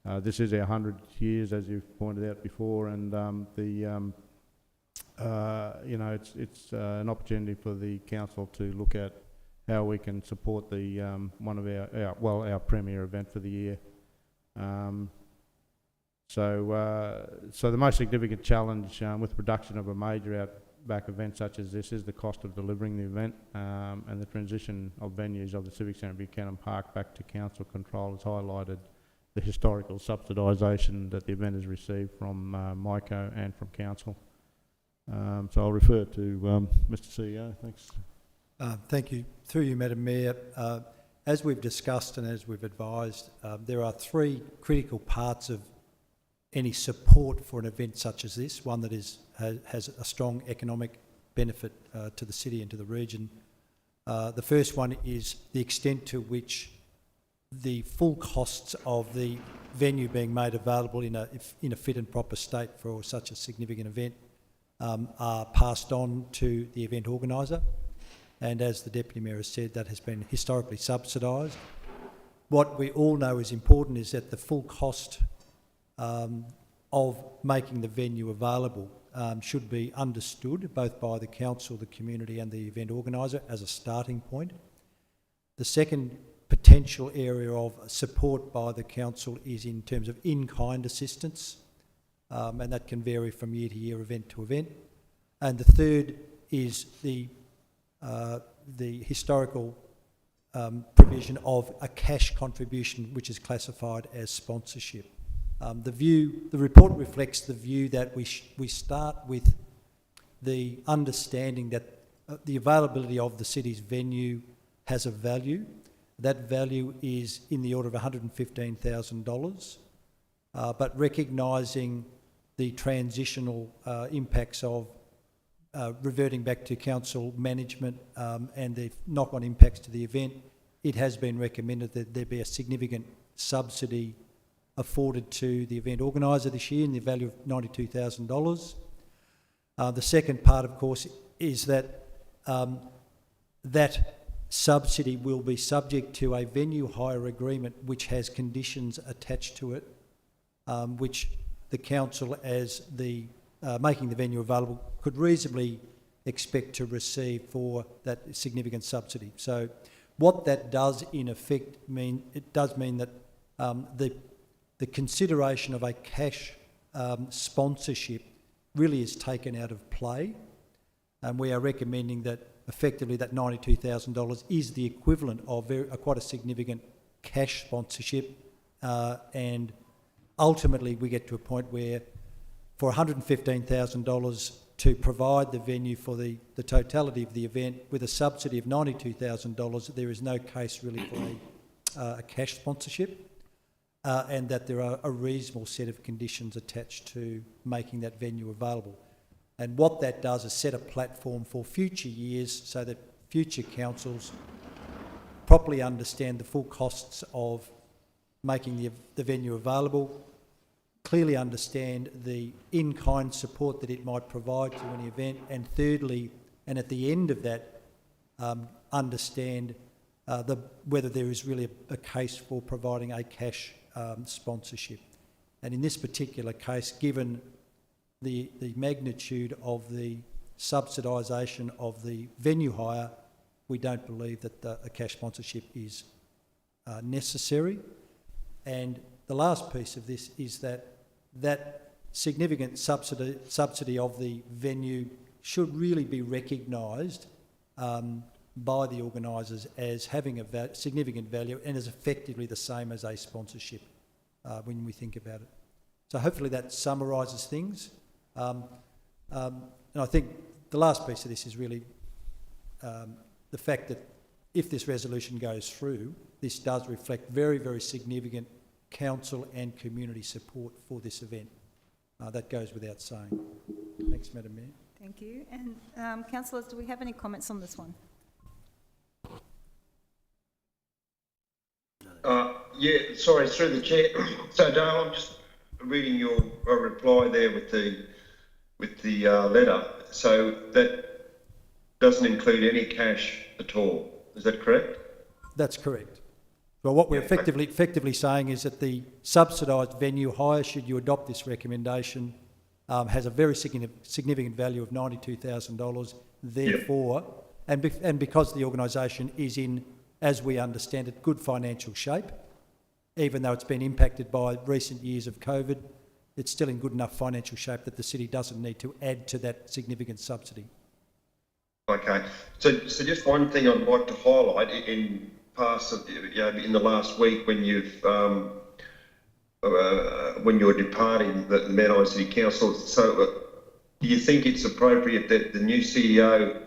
This is our 100 years, as you've pointed out before, and it's an opportunity for the council to look at how we can support the one of our premier event for the year. So the most significant challenge with production of a major outback event such as this is the cost of delivering the event, and the transition of venues of the Civic Centre Buchanan Park back to council control has highlighted the historical subsidisation that the event has received from MICO and from council. So I'll refer to Mr. CEO. Thanks. Thank you. Through you, Madam Mayor, as we've discussed and as we've advised, there are three critical parts of any support for an event such as this, one that has a strong economic benefit to the city and to the region. The first one is the extent to which the full costs of the venue being made available in a fit and proper state for such a significant event are passed on to the event organiser. And as the Deputy Mayor has said, that has been historically subsidised. What we all know is important is that the full cost of making the venue available should be understood both by the council, the community and the event organiser as a starting point. The second potential area of support by the council is in terms of in-kind assistance, and that can vary from year to year, event to event. And the third is the historical provision of a cash contribution which is classified as sponsorship. The report reflects the view that we start with the understanding that the availability of the city's venue has a value. That value is in the order of $115,000, but recognising the transitional impacts of reverting back to council management and the knock-on impacts to the event, it has been recommended that there be a significant subsidy afforded to the event organiser this year in the value of $92,000. The second part, of course, is that that subsidy will be subject to a venue hire agreement which has conditions attached to it, which the council, as the making the venue available, could reasonably expect to receive for that significant subsidy. So what that does in effect mean, it does mean that the consideration of a cash sponsorship really is taken out of play, and we are recommending that effectively that $92,000 is the equivalent of quite a significant cash sponsorship, and ultimately we get to a point where for $115,000 to provide the venue for the totality of the event with a subsidy of $92,000, there is no case really for a cash sponsorship, and that there are a reasonable set of conditions attached to making that venue available. And what that does is set a platform for future years so that future councils properly understand the full costs of making the venue available, clearly understand the in-kind support that it might provide to any event, and thirdly, and at the end of that, understand whether there is really a case for providing a cash sponsorship. And in this particular case, given the magnitude of the subsidisation of the venue hire, we don't believe that a cash sponsorship is necessary. And the last piece of this is that significant subsidy of the venue should really be recognised by the organisers as having a significant value and is effectively the same as a sponsorship when we think about it. So hopefully that summarises things. And I think the last piece of this is really the fact that if this resolution goes through, this does reflect very, very significant council and community support for this event. That goes without saying. Thanks, Madam Mayor. Thank you. And councillors, do we have any comments on this one? Yeah, sorry, through the chair. So Dale, I'm just reading your reply there with the letter. So that doesn't include any cash at all. Is that correct? That's correct. Well, what we're effectively saying is that the subsidised venue hire, should you adopt this recommendation, has a very significant value of $92,000. Therefore, and because the organisation is in, as we understand it, good financial shape, even though it's been impacted by recent years of COVID, it's still in good enough financial shape that the city doesn't need to add to that significant subsidy. Okay. So just one thing I'd like to highlight in past, in the last week when you're departing the Mount Isa City Council. So do you think it's appropriate that the new CEO,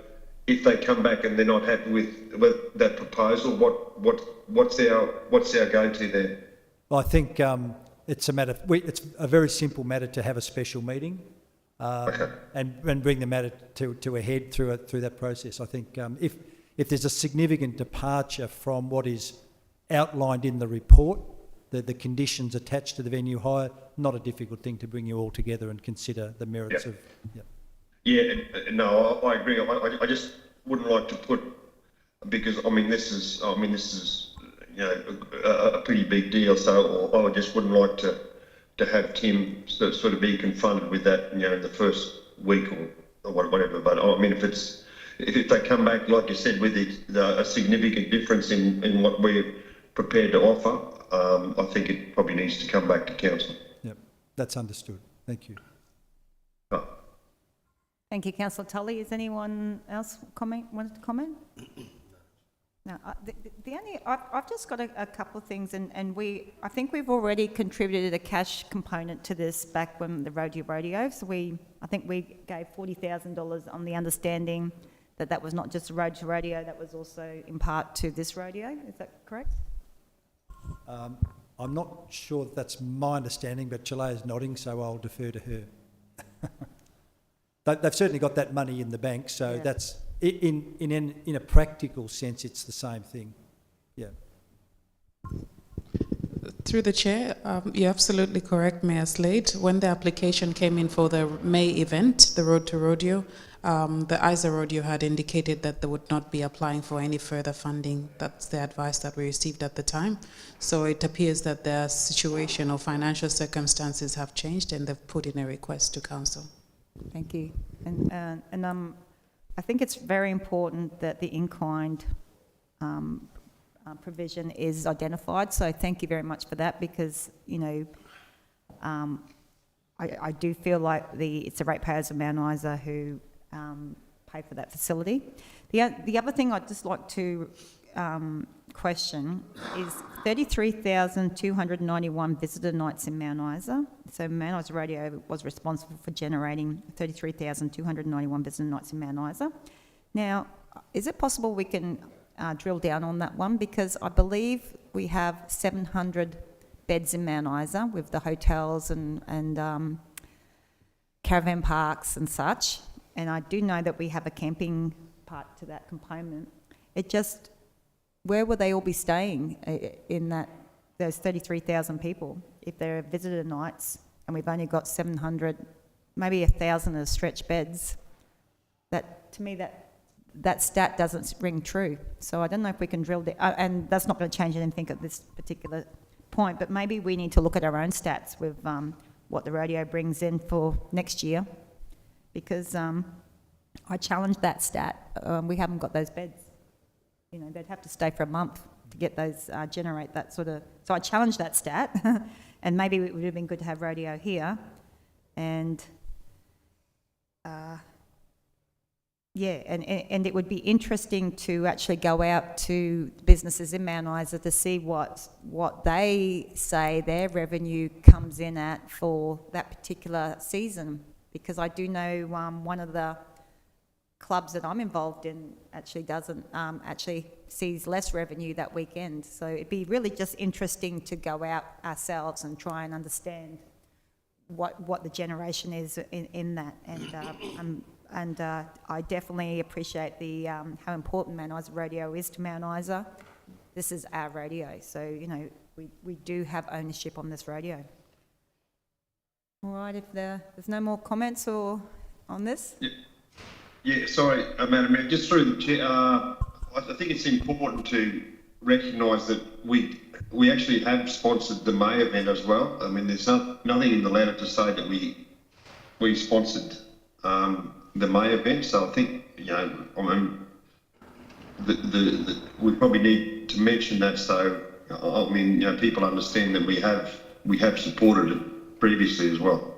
if they come back and they're not happy with that proposal, what's our go-to there? Well, I think it's a very simple matter to have a special meeting and bring the matter to a head through that process. I think if there's a significant departure from what is outlined in the report, the conditions attached to the venue hire, not a difficult thing to bring you all together and consider the merits of. Yeah, no, I agree. I just wouldn't like to put, because this is a pretty big deal. So I just wouldn't like to have Tim sort of be confronted with that, in the first week or whatever. But if they come back, like you said, with a significant difference in what we're prepared to offer, I think it probably needs to come back to council. Yep, that's understood. Thank you. Thank you, Councillor Tully. Is anyone else wanted to comment? No. I've just got a couple of things, and I think we've already contributed a cash component to this back when the rodeo. So I think we gave $40,000 on the understanding that was not just a road to rodeo, that was also in part to this rodeo. Is that correct? I'm not sure that's my understanding, but Chilea's nodding, so I'll defer to her. They've certainly got that money in the bank, so that's in a practical sense, it's the same thing. Yeah. Through the chair, you're absolutely correct, Mayor Slade. When the application came in for the May event, the Road to Rodeo, the Isa Rodeo had indicated that they would not be applying for any further funding. That's the advice that we received at the time. So it appears that their situation or financial circumstances have changed, and they've put in a request to council. Thank you. And I think it's very important that the in-kind provision is identified. So thank you very much for that, because I do feel like it's the ratepayers of Mount Isa who pay for that facility. The other thing I'd just like to question is 33,291 visitor nights in Mount Isa. So Mount Isa Radio was responsible for generating 33,291 visitor nights in Mount Isa. Now, is it possible we can drill down on that one? Because I believe we have 700 beds in Mount Isa with the hotels and caravan parks and such. And I do know that we have a camping part to that component. Where will they all be staying in those 33,000 people if they're visitor nights and we've only got 700, maybe 1,000 as stretch beds? To me, that stat doesn't ring true. So I don't know if we can drill down, and that's not going to change anything at this particular point, but maybe we need to look at our own stats with what the rodeo brings in for next year, because I challenged that stat. We haven't got those beds. They'd have to stay for a month to get those, generate that sort of... So I challenged that stat, and maybe it would have been good to have rodeo here. And, and it would be interesting to actually go out to businesses in Mount Isa to see what they say their revenue comes in at for that particular season. Because I do know one of the clubs that I'm involved in actually doesn't, actually sees less revenue that weekend. So it'd be really just interesting to go out ourselves and try and understand what the generation is in that. And I definitely appreciate the how important Mount Isa Radio is to Mount Isa. This is our radio, so, you know, we do have ownership on this radio. All right, if there's no more comments or on this? Yeah, sorry, Madam Mayor, just through the chair, I think it's important to recognise that we actually have sponsored the May event as well. I mean, there's nothing in the letter to say that we sponsored the May event, so I think, you know, I mean, we probably need to mention that, so I mean, you know, people understand that we have supported it previously as well.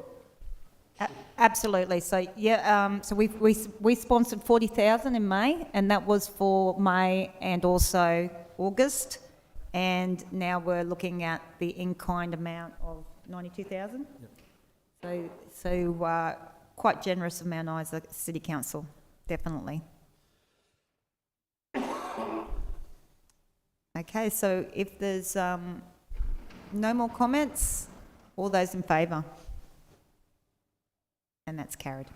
Absolutely. So yeah, so we sponsored 40,000 in May, and that was for May and also August, and now we're looking at the in-kind amount of 92,000. Yep. So quite generous of Mount Isa City Council, definitely. Okay, so if there's no more comments, all those in favour? And that's carried.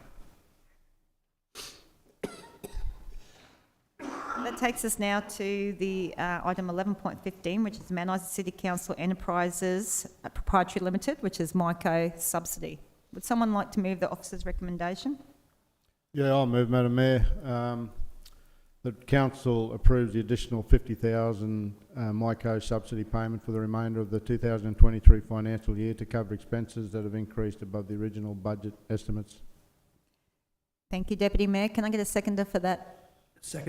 That takes us now to the item 11.15, which is Mount Isa City Council Enterprises Proprietary Limited, which is MICO subsidy. Would someone like to move the officer's recommendation? Yeah, I'll move, Madam Mayor. The council approves the additional 50,000 MICO subsidy payment for the remainder of the 2023 financial year to cover expenses that have increased above the original budget estimates. Thank you, Deputy Mayor. Can I get a seconder for that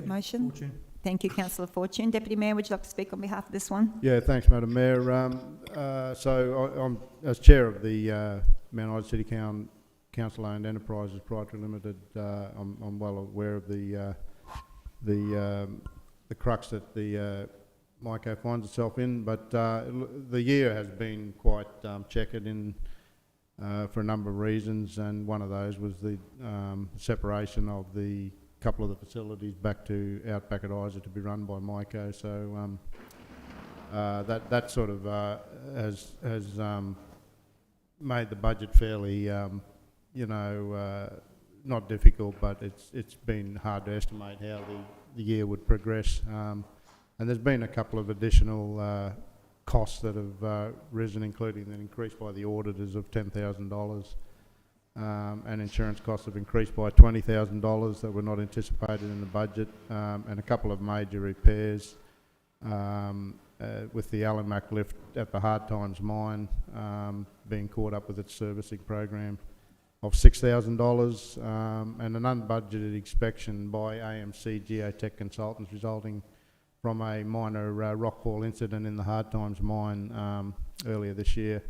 motion? Fortune. Thank you, Councillor Fortune. Deputy Mayor, would you like to speak on behalf of this one? Yeah, thanks, Madam Mayor. So I'm, as chair of the Mount Isa City Council-owned Enterprises Proprietary Limited, I'm well aware of the crux that the MICO finds itself in, but the year has been quite checkered in for a number of reasons, and one of those was the separation of the couple of the facilities back at Isa to be run by MICO. So that sort of has made the budget fairly, not difficult, but it's been hard to estimate how the year would progress. And there's been a couple of additional costs that have risen, including an increase by the auditors of $10,000, and insurance costs have increased by $20,000 that were not anticipated in the budget, and a couple of major repairs with the Alimac lift at the Hard Times mine being caught up with its servicing program of $6,000, and an unbudgeted inspection by AMC Geotech Consultants resulting from a minor rockfall incident in the Hard Times mine earlier this year,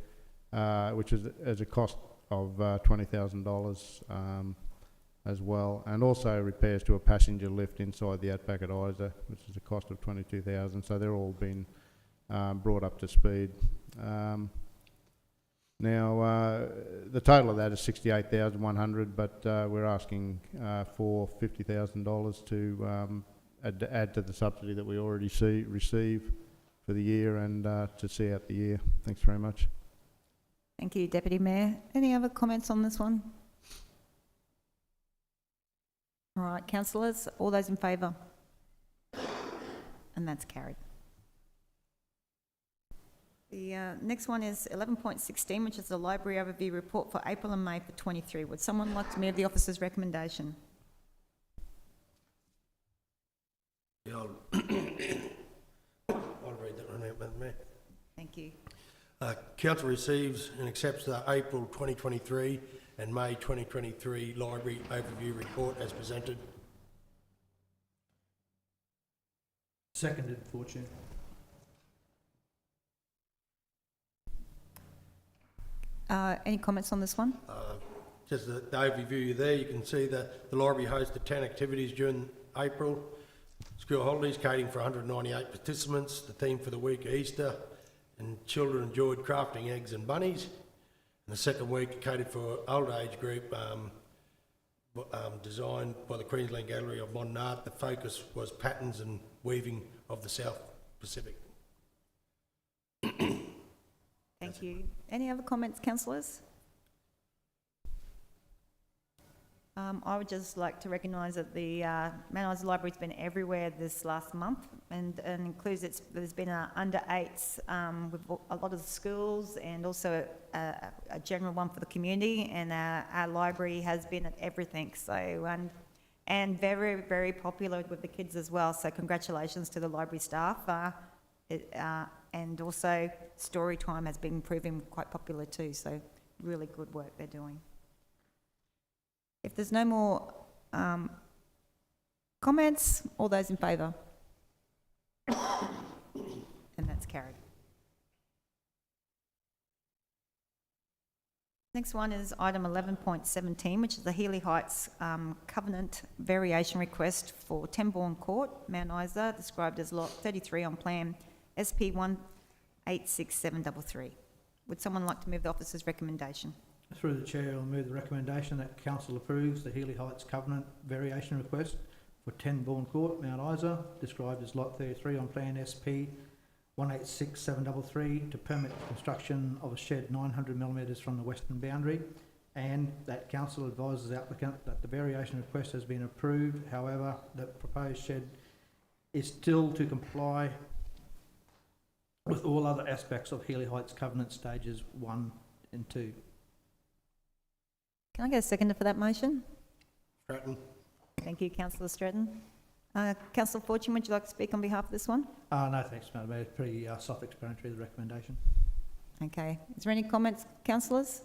which is as a cost of $20,000 as well, and also repairs to a passenger lift inside the Outback at Isa, which is a cost of $22,000. So they're all been brought up to speed. Now, the total of that is $68,100, but we're asking for $50,000 to add to the subsidy that we already receive for the year and to see out the year. Thanks very much. Thank you, Deputy Mayor. Any other comments on this one? All right, councillors, all those in favour? And that's carried. The next one is 11.16, which is the Library Overview Report for April and May for 23. Would someone like to move the officer's recommendation? Yeah, I'll read that one out, Madam Mayor. Thank you. Council receives and accepts the April 2023 and May 2023 Library Overview Report as presented. Seconded, Fortune. Any comments on this one? Just the overview there, you can see that the library hosted 10 activities during April. School holidays catering for 198 participants. The theme for the week, Easter, and children enjoyed crafting eggs and bunnies. And the second week catered for older age group, designed by the Queensland Gallery of Modern Art. The focus was patterns and weaving of the South Pacific. Thank you. Any other comments, councillors? I would just like to recognise that the Mount Isa Library's been everywhere this last month, and includes there's been a under eights with a lot of the schools, and also a general one for the community, and our library has been at everything. So and very, very popular with the kids as well. So congratulations to the library staff. And also story time has been proving quite popular too. So really good work they're doing. If there's no more comments, all those in favour? And that's carried. Next one is item 11.17, which is the Healy Heights Covenant Variation Request for Tenbourne Court, Mount Isa, described as Lot 33 on Plan SP 186733. Would someone like to move the officer's recommendation? Through the Chair, I'll move the recommendation that Council approves the Healy Heights Covenant Variation Request for Tenbourne Court, Mount Isa, described as Lot 33 on Plan SP 186733, to permit the construction of a shed 900mm from the western boundary, and that Council advises the applicant that the variation request has been approved. However, the proposed shed is still to comply with all other aspects of Healy Heights Covenant Stages 1 and 2. Can I get a seconder for that motion? Stratton. Thank you, Councillor Stratton. Councillor Fortune, would you like to speak on behalf of this one? No, thanks, Madam Mayor. It's pretty self-explanatory, the recommendation. Okay. Is there any comments, councillors?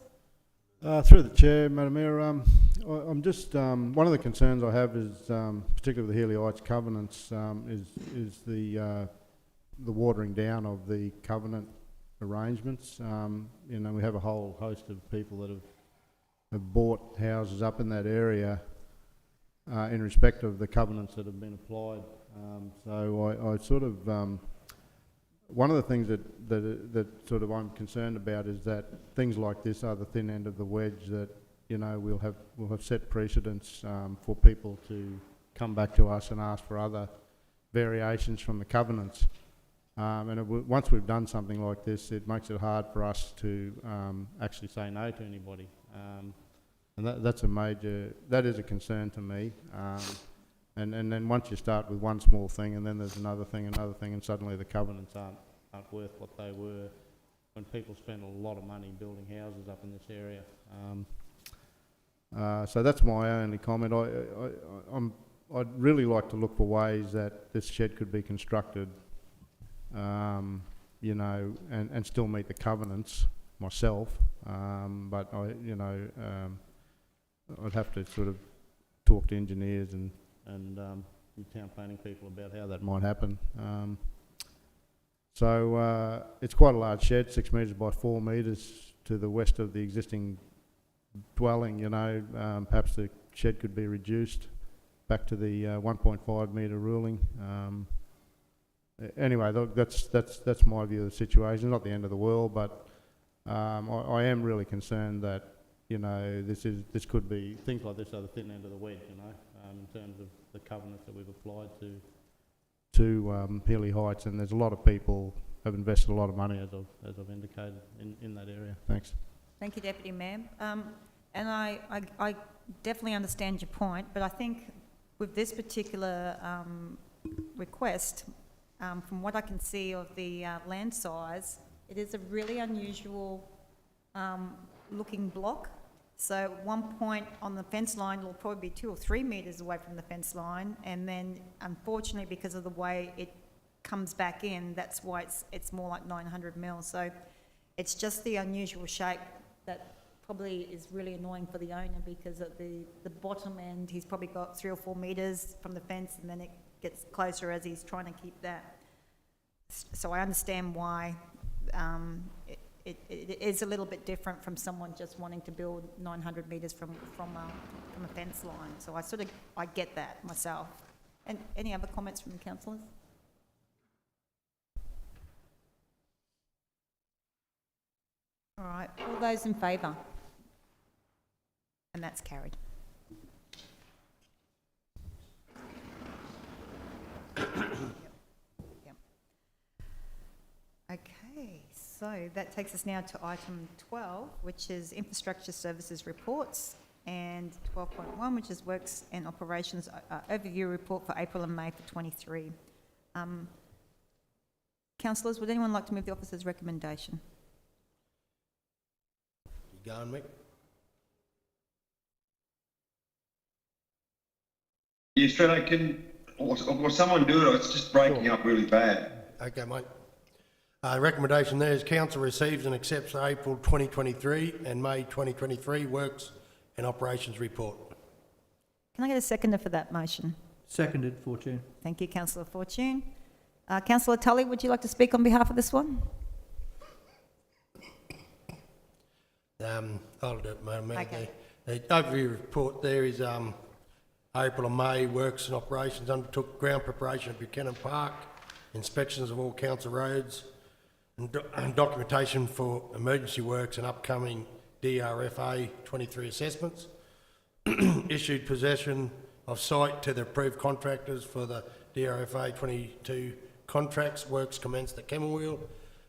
Through the Chair, Madam Mayor, I'm just, one of the concerns I have is, particularly with the Healy Heights covenants, is the watering down of the covenant arrangements. You know, we have a whole host of people that have bought houses up in that area in respect of the covenants that have been applied. So I sort of, one of the things that sort of I'm concerned about is that things like this are the thin end of the wedge that, you know, we'll have set precedents for people to come back to us and ask for other variations from the covenants. And once we've done something like this, it makes it hard for us to actually say no to anybody. And that is a concern to me. And then once you start with one small thing, and then there's another thing, and suddenly the covenants aren't worth what they were when people spend a lot of money building houses up in this area. So that's my only comment. I'd really like to look for ways that this shed could be constructed, you know, and still meet the covenants myself. But I'd have to sort of talk to engineers and town planning people about how that might happen. So it's quite a large shed, 6 metres by 4 metres to the west of the existing dwelling. You know, perhaps the shed could be reduced back to the 1.5 metre ruling. Anyway, that's my view of the situation. It's not the end of the world, but I am really concerned that, you know, this could be, things like this are the thin end of the wedge, you know, in terms of the covenants that we've applied to Healy Heights, and there's a lot of people have invested a lot of money, as I've indicated, in that area. Thanks. Thank you, Deputy Mayor. And I definitely understand your point, but I think with this particular request, from what I can see of the land size, it is a really unusual looking block. So at one point on the fence line, it'll probably be 2 or 3 metres away from the fence line, and then unfortunately, because of the way it comes back in, that's why it's more like 900 mil. So it's just the unusual shape that probably is really annoying for the owner, because at the bottom end, he's probably got 3 or 4 metres from the fence, and then it gets closer as he's trying to keep that. So I understand why it is a little bit different from someone just wanting to build 900 metres from a fence line. So I get that myself. And any other comments from the councillors? All right, all those in favour? And that's carried. So that takes us now to item 12, which is infrastructure services reports, and 12.1, which is works and operations overview report for April and May for 23. Councillors, would anyone like to move the officer's recommendation? You going, Mick? Yeah, Strata, or someone do it, it's just breaking up really bad. Okay, mate. Recommendation there is council receives and accepts the April 2023 and May 2023 works and operations report. Can I get a seconder for that motion? Seconded, Fortune. Thank you, Councillor Fortune. Councillor Tully, would you like to speak on behalf of this one? I'll do it, Madam Mayor. Okay. The overview report there is April and May works and operations undertook ground preparation at Buchanan Park, inspections of all council roads, and documentation for emergency works and upcoming DRFA 23 assessments. Issued possession of site to the approved contractors for the DRFA 22 contracts. Works commenced at Kemmelwheel,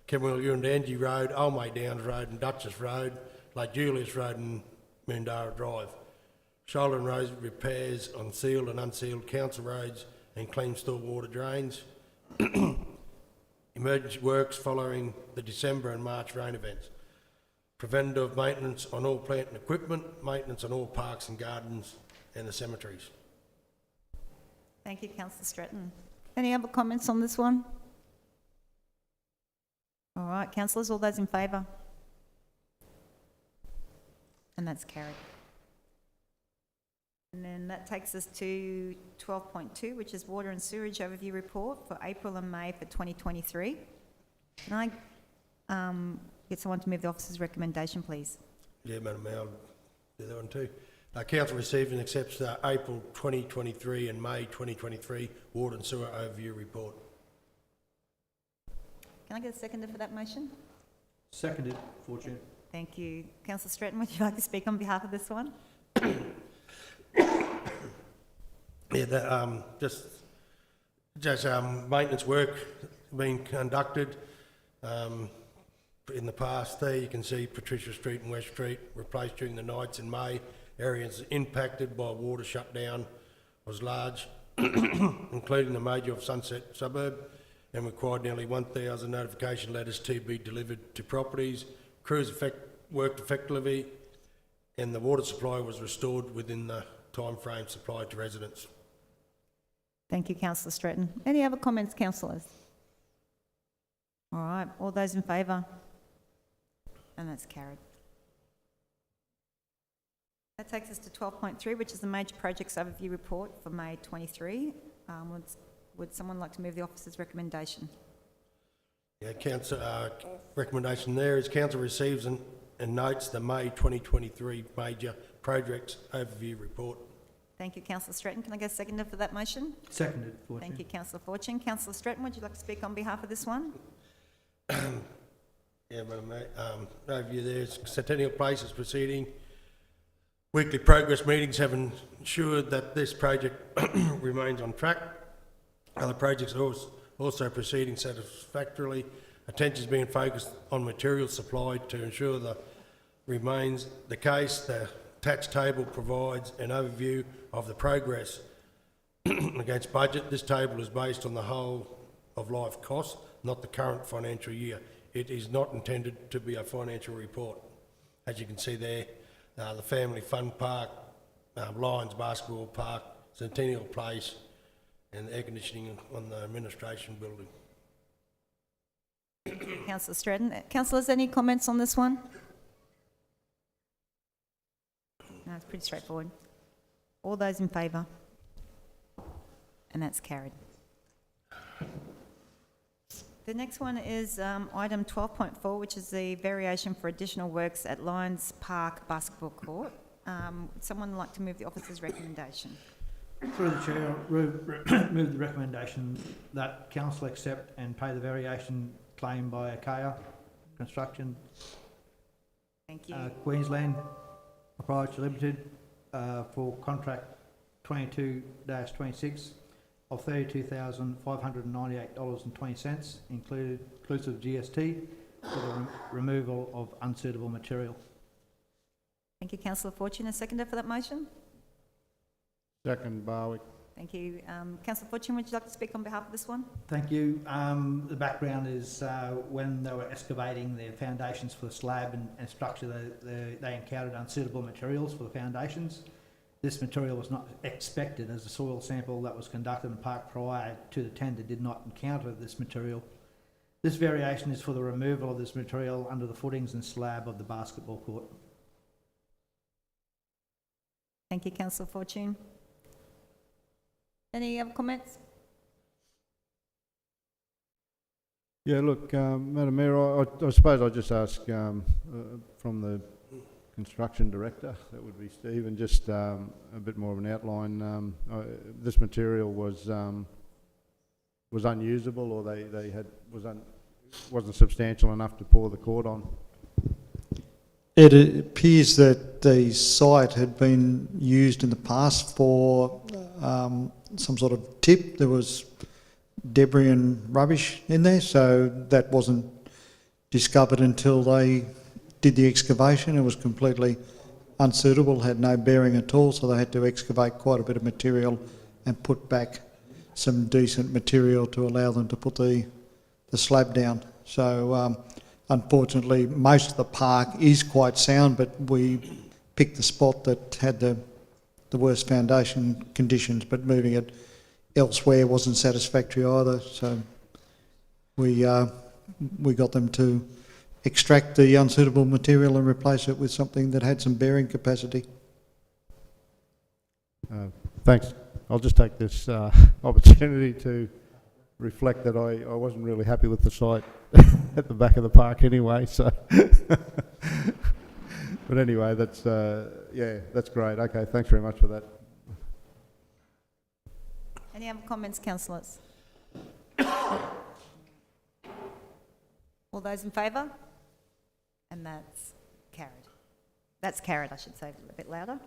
Urandangi Road, Old May Downs Road and Duchess Road, Lake Julius Road and Moondara Drive. Shoulder and road repairs on sealed and unsealed council roads and clean stormwater drains. Emergency works following the December and March rain events. Preventative maintenance on all plant and equipment, maintenance on all parks and gardens and the cemeteries. Thank you, Councillor Stratton. Any other comments on this one? All right, councillors, all those in favour? And that's carried. And then that takes us to 12.2, which is water and sewerage overview report for April and May for 2023. Can I get someone to move the officer's recommendation, please? Yeah, Madam Mayor, I'll do that one too. Council receives and accepts the April 2023 and May 2023 water and sewer overview report. Can I get a seconder for that motion? Seconded, Fortune. Thank you. Councillor Stratton, would you like to speak on behalf of this one? Yeah, that, just maintenance work being conducted. In the past there, you can see Patricia Street and West Street replaced during the nights in May. Areas impacted by water shutdown was large, including the major of Sunset suburb, and required nearly 1,000 notification letters to be delivered to properties. Crews worked effectively, and the water supply was restored within the time frame supplied to residents. Thank you, Councillor Stratton. Any other comments, councillors? All right, all those in favour? And that's carried. That takes us to 12.3, which is the major projects overview report for May 23. Would someone like to move the officer's recommendation? Yeah, council recommendation there is council receives and notes the May 2023 major projects overview report. Thank you, Councillor Stratton. Can I get a seconder for that motion? Seconded, Fortune. Thank you, Councillor Fortune. Councillor Stratton, would you like to speak on behalf of this one? Yeah, Madam Mayor, overview there is Centennial Place is proceeding. Weekly progress meetings have ensured that this project remains on track. Other projects are also proceeding satisfactorily. Attention is being focused on material supply to ensure that remains the case. The attached table provides an overview of the progress against budget. This table is based on the whole of life costs, not the current financial year. It is not intended to be a financial report. As you can see there, the Family Fun Park, Lions Basketball Park, Centennial Place, and the air conditioning on the administration building. Thank you, Councillor Stratton. Councillors, any comments on this one? No, it's pretty straightforward. All those in favour? And that's carried. The next one is item 12.4, which is the variation for additional works at Lions Park Basketball Court. Would someone like to move the officer's recommendation? Through the Chair, move the recommendation that council accept and pay the variation claim by Achaia Construction, Thank you. Queensland Proprietary Limited, for contract 22-26 of $32,598.20, inclusive GST, for the removal of unsuitable material. Thank you, councillor Fortune. A seconder for that motion? Second, Barwick. Thank you. Councillor Fortune, would you like to speak on behalf of this one? Thank you. The background is when they were excavating their foundations for the slab and structure, they encountered unsuitable materials for the foundations. This material was not expected as the soil sample that was conducted in park prior to the tender did not encounter this material. This variation is for the removal of this material under the footings and slab of the basketball court. Thank you, councillor Fortune. Any other comments? Yeah, look, Madam Mayor, I suppose I'll just ask from the construction director, that would be Stephen, just a bit more of an outline. This material was unusable, or wasn't substantial enough to pour the court on. It appears that the site had been used in the past for some sort of tip. There was debris and rubbish in there, so that wasn't discovered until they did the excavation. It was completely unsuitable, had no bearing at all, so they had to excavate quite a bit of material and put back some decent material to allow them to put the slab down. So unfortunately, most of the park is quite sound, but we picked the spot that had the worst foundation conditions, but moving it elsewhere wasn't satisfactory either. So we got them to extract the unsuitable material and replace it with something that had some bearing capacity. Thanks. I'll just take this opportunity to reflect that I wasn't really happy with the site at the back of the park anyway, so but anyway, that's yeah, that's great. Okay, thanks very much for that. Any other comments, councillors? All those in favour? And that's carried. That's carried, I should say, a bit louder.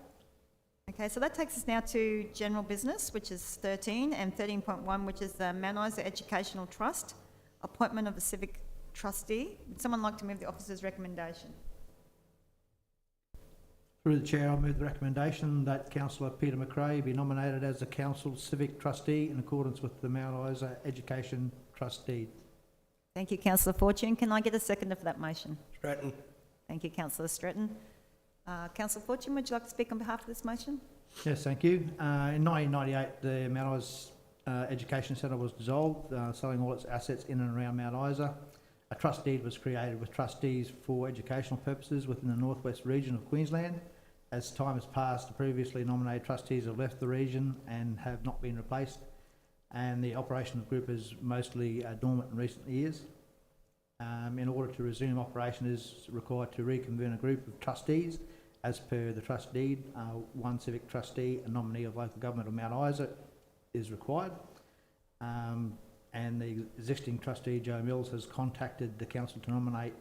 Okay, so that takes us now to general business, which is 13, and 13.1, which is the Mount Isa Educational Trust, appointment of a civic trustee. Would someone like to move the officer's recommendation? Through the chair, I move the recommendation that Councillor Peter McRae be nominated as the council civic trustee in accordance with the Mount Isa Education Trust deed. Thank you, councillor Fortune. Can I get a seconder for that motion? Stratton. Thank you, councillor Stratton. Councillor Fortune, would you like to speak on behalf of this motion? Yes, thank you. In 1998, the Mount Isa Education Centre was dissolved, selling all its assets in and around Mount Isa. A trust deed was created with trustees for educational purposes within the northwest region of Queensland. As time has passed, the previously nominated trustees have left the region and have not been replaced, and the operation of the group is mostly dormant in recent years. In order to resume operation, it is required to reconvene a group of trustees as per the trust deed. One civic trustee, a nominee of local government of Mount Isa, is required. And the existing trustee, Joe Mills, has contacted the council to nominate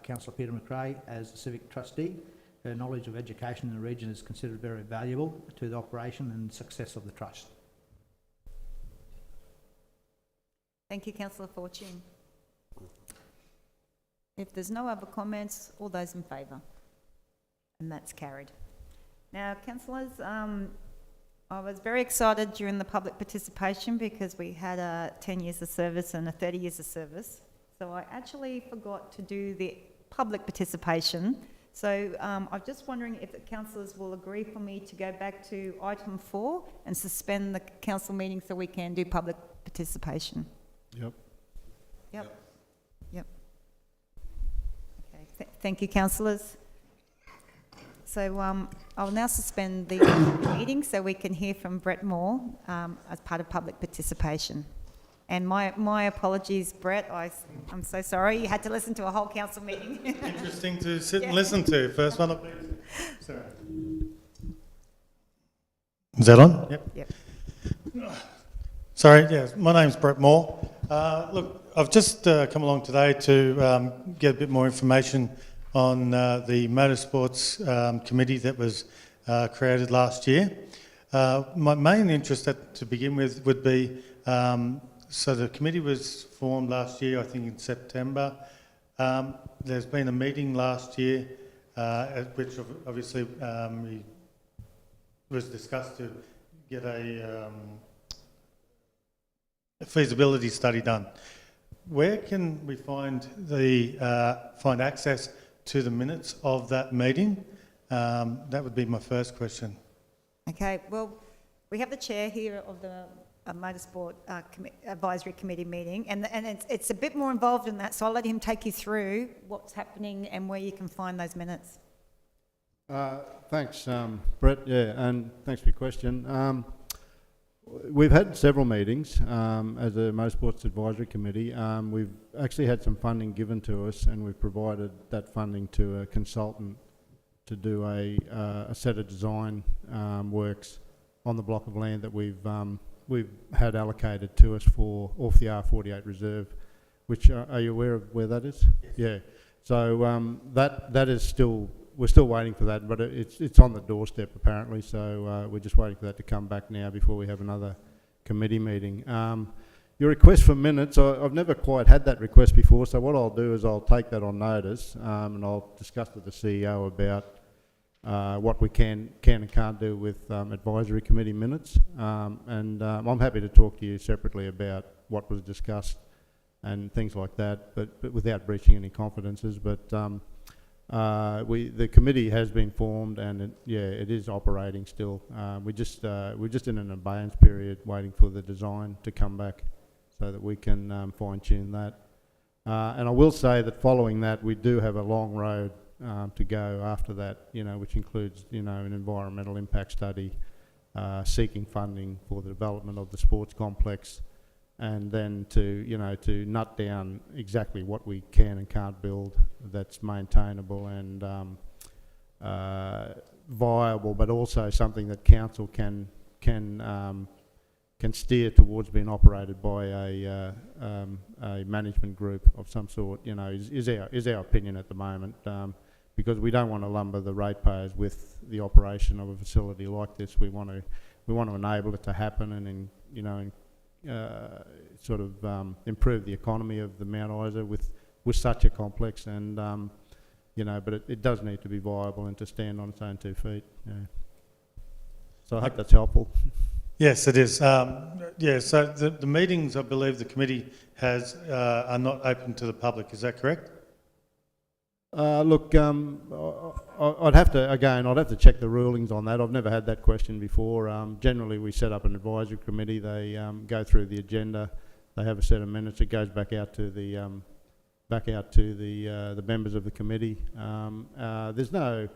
Councillor Peter McRae as the civic trustee. Her knowledge of education in the region is considered very valuable to the operation and success of the trust. Thank you, councillor Fortune. If there's no other comments, all those in favour? And that's carried. Now, councillors, I was very excited during the public participation because we had 10 years of service and 30 years of service. So I actually forgot to do the public participation. So I'm just wondering if the councillors will agree for me to go back to item 4 and suspend the council meeting so we can do public participation. Yep. Yep. Okay. Thank you, councillors. So I'll now suspend the meeting so we can hear from Brett Moore as part of public participation. And my apologies, Brett. I'm so sorry. You had to listen to a whole council meeting. Interesting to sit and listen to. First one, please. Sorry. Is that on? Yep. Sorry, yes. My name's Brett Moore. Look, I've just come along today to get a bit more information on the motorsports committee that was created last year. My main interest to begin with would be, so the committee was formed last year, I think in September. There's been a meeting last year, at which obviously was discussed to get a feasibility study done. Where can we find find access to the minutes of that meeting? That would be my first question. Okay, well, we have the chair here of the Motorsport Advisory Committee meeting, and it's a bit more involved in that, so I'll let him take you through what's happening and where you can find those minutes. Thanks, Brett. Yeah, and thanks for your question. We've had several meetings as a Motorsports Advisory Committee. We've actually had some funding given to us, and we've provided that funding to a consultant to do a set of design works on the block of land that we've had allocated to us for off the R48 reserve. Which are you aware of where that is? Yes. Yeah. So that is still. We're still waiting for that, but it's on the doorstep apparently, so we're just waiting for that to come back now before we have another committee meeting. Your request for minutes, I've never quite had that request before, so what I'll do is I'll take that on notice and I'll discuss with the CEO about what we can and can't do with advisory committee minutes, and I'm happy to talk to you separately about what was discussed and things like that, but without breaching any confidences. But the committee has been formed, and it is operating still. We're just in an abeyance period, waiting for the design to come back, so that we can fine tune that. And I will say that following that, we do have a long road to go after that. Which includes an environmental impact study, seeking funding for the development of the sports complex, and then to nut down exactly what we can and can't build that's maintainable and viable, but also something that council can steer towards being operated by a management group of some sort. Is our opinion at the moment, because we don't want to lumber the ratepayers with the operation of a facility like this. We want to enable it to happen and sort of improve the economy of the Mount Isa with such a complex, and but it does need to be viable and to stand on its own 2 feet. Yeah. So I hope that's helpful. Yes, it is. So the meetings, I believe the committee has are not open to the public. Is that correct? Look, I'd have to check the rulings on that. I've never had that question before. Generally, we set up an advisory committee. They go through the agenda. They have a set of minutes. It goes back out to the members of the committee. There's no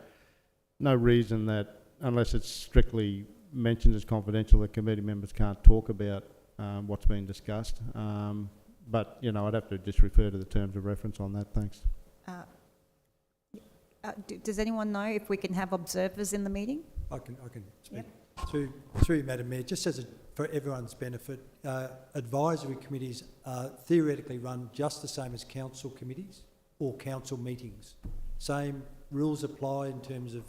reason that, unless it's strictly mentioned as confidential, that committee members can't talk about what's been discussed. But I'd have to just refer to the terms of reference on that. Thanks. Does anyone know if we can have observers in the meeting? I can speak. Yep. Through you, Madam Mayor, just for everyone's benefit, advisory committees are theoretically run just the same as council committees or council meetings. Same rules apply in terms of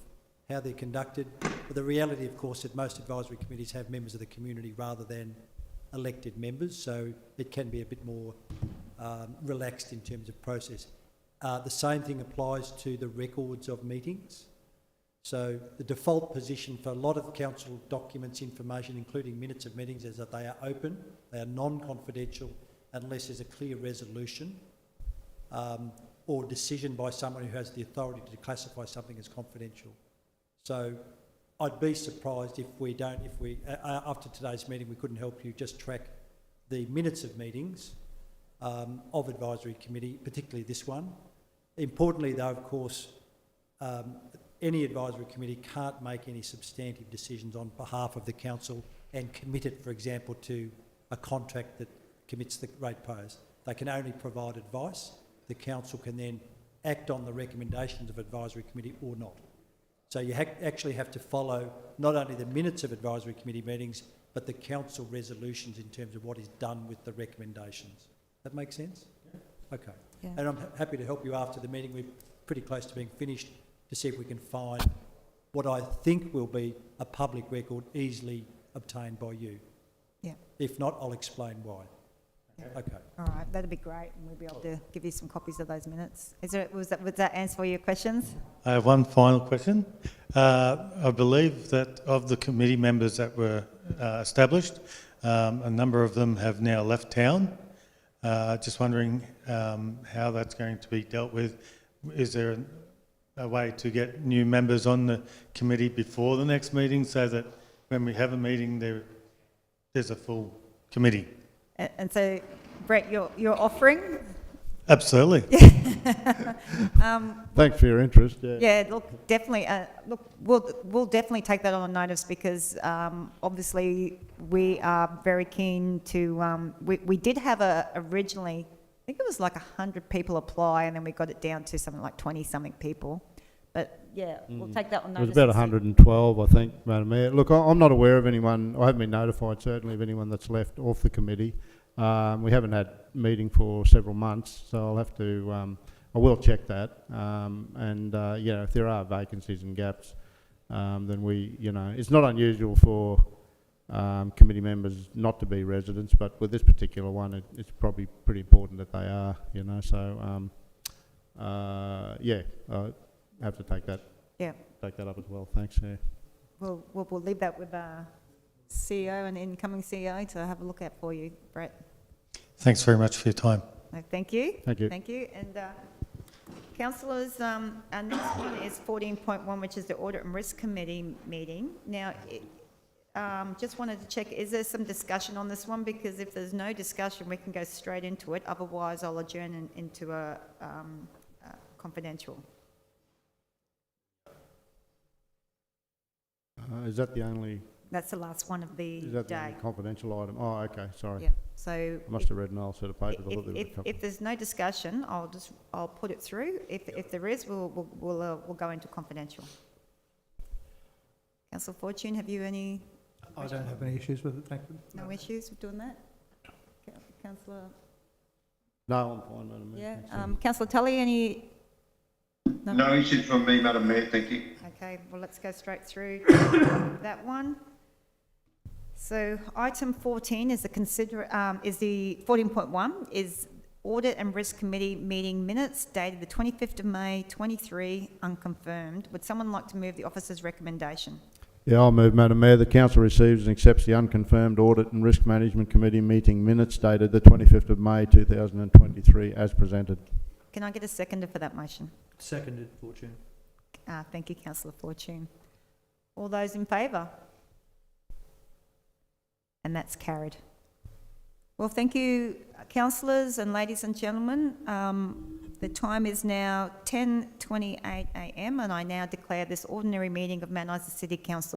how they're conducted. But the reality, of course, that most advisory committees have members of the community rather than elected members, so it can be a bit more relaxed in terms of process. The same thing applies to the records of meetings. So the default position for a lot of council documents, information, including minutes of meetings, is that they are open, they are non-confidential, unless there's a clear resolution or decision by someone who has the authority to classify something as confidential. So I'd be surprised if after today's meeting, we couldn't help you just track the minutes of meetings of advisory committee, particularly this one. Importantly, though, of course, any advisory committee can't make any substantive decisions on behalf of the council and commit it, for example, to a contract that commits the ratepayers. They can only provide advice. The council can then act on the recommendations of advisory committee or not. So you actually have to follow not only the minutes of advisory committee meetings, but the council resolutions in terms of what is done with the recommendations. That make sense? Yeah. Okay. Yeah. And I'm happy to help you after the meeting. We're pretty close to being finished to see if we can find what I think will be a public record easily obtained by you. Yeah. If not, I'll explain why. Okay. All right, that'd be great, and we'll be able to give you some copies of those minutes. Was that answer all your questions? I have one final question. I believe that of the committee members that were established, a number of them have now left town. Just wondering how that's going to be dealt with. Is there a way to get new members on the committee before the next meeting so that when we have a meeting there's a full committee? And so, Brett, you're offering? Absolutely. Thanks for your interest. Yeah. Yeah, look, definitely. We'll definitely take that on notice because obviously we are very keen to. We did have originally, I think it was like 100 people apply, and then we got it down to something like 20-something people. But yeah, we'll take that on It notice. was about 112, I think, Madam Mayor. Look, I'm not aware of anyone, I haven't been notified certainly of anyone that's left off the committee. We haven't had a meeting for several months, so I'll have to, I will check that. If there are vacancies and gaps, then it's not unusual for committee members not to be residents, but with this particular one, it's probably pretty important that they are, I have to take that up as well. Thanks. Yeah. We'll leave that with CEO and incoming CEO to have a look at for you, Brett. Thanks very much for your time. No, thank you. Thank you. Thank you. And councillors, our next one is 14.1, which is the Audit and Risk Committee meeting. Now, just wanted to check, is there some discussion on this one? Because if there's no discussion, we can go straight into it. Otherwise, I'll adjourn into a confidential. Is that the only? That's the last one of the Is that the day. only confidential item? Oh, okay. Sorry. Yeah. So I must have read an old set of papers. I thought there was a couple. if there's no discussion, I'll put it through. If there is, we'll go into confidential. Councillor Fortune, have you any? I don't have any issues with it, thank you. No issues with doing that? Councillor? No, I'm fine, Madam Mayor. Yeah. Thanks. Councillor Tully, any? No issues from me, Madam Mayor, thank you. Okay, well, let's go straight through to that one. So item 14 is the 14.1 is Audit and Risk Committee meeting minutes dated the 25th of May 23, unconfirmed. Would someone like to move the officer's recommendation? Yeah, I'll move, Madam Mayor. The council receives and accepts the unconfirmed Audit and Risk Management Committee meeting minutes dated the 25th of May 2023 as presented. Can I get a seconder for that motion? Seconded, Fortune. Thank you, Councillor Fortune. All those in favour? And that's carried. Well, thank you, councillors and ladies and gentlemen. The time is now 10:28 a.m. and I now declare this ordinary meeting of Mount Isa City Council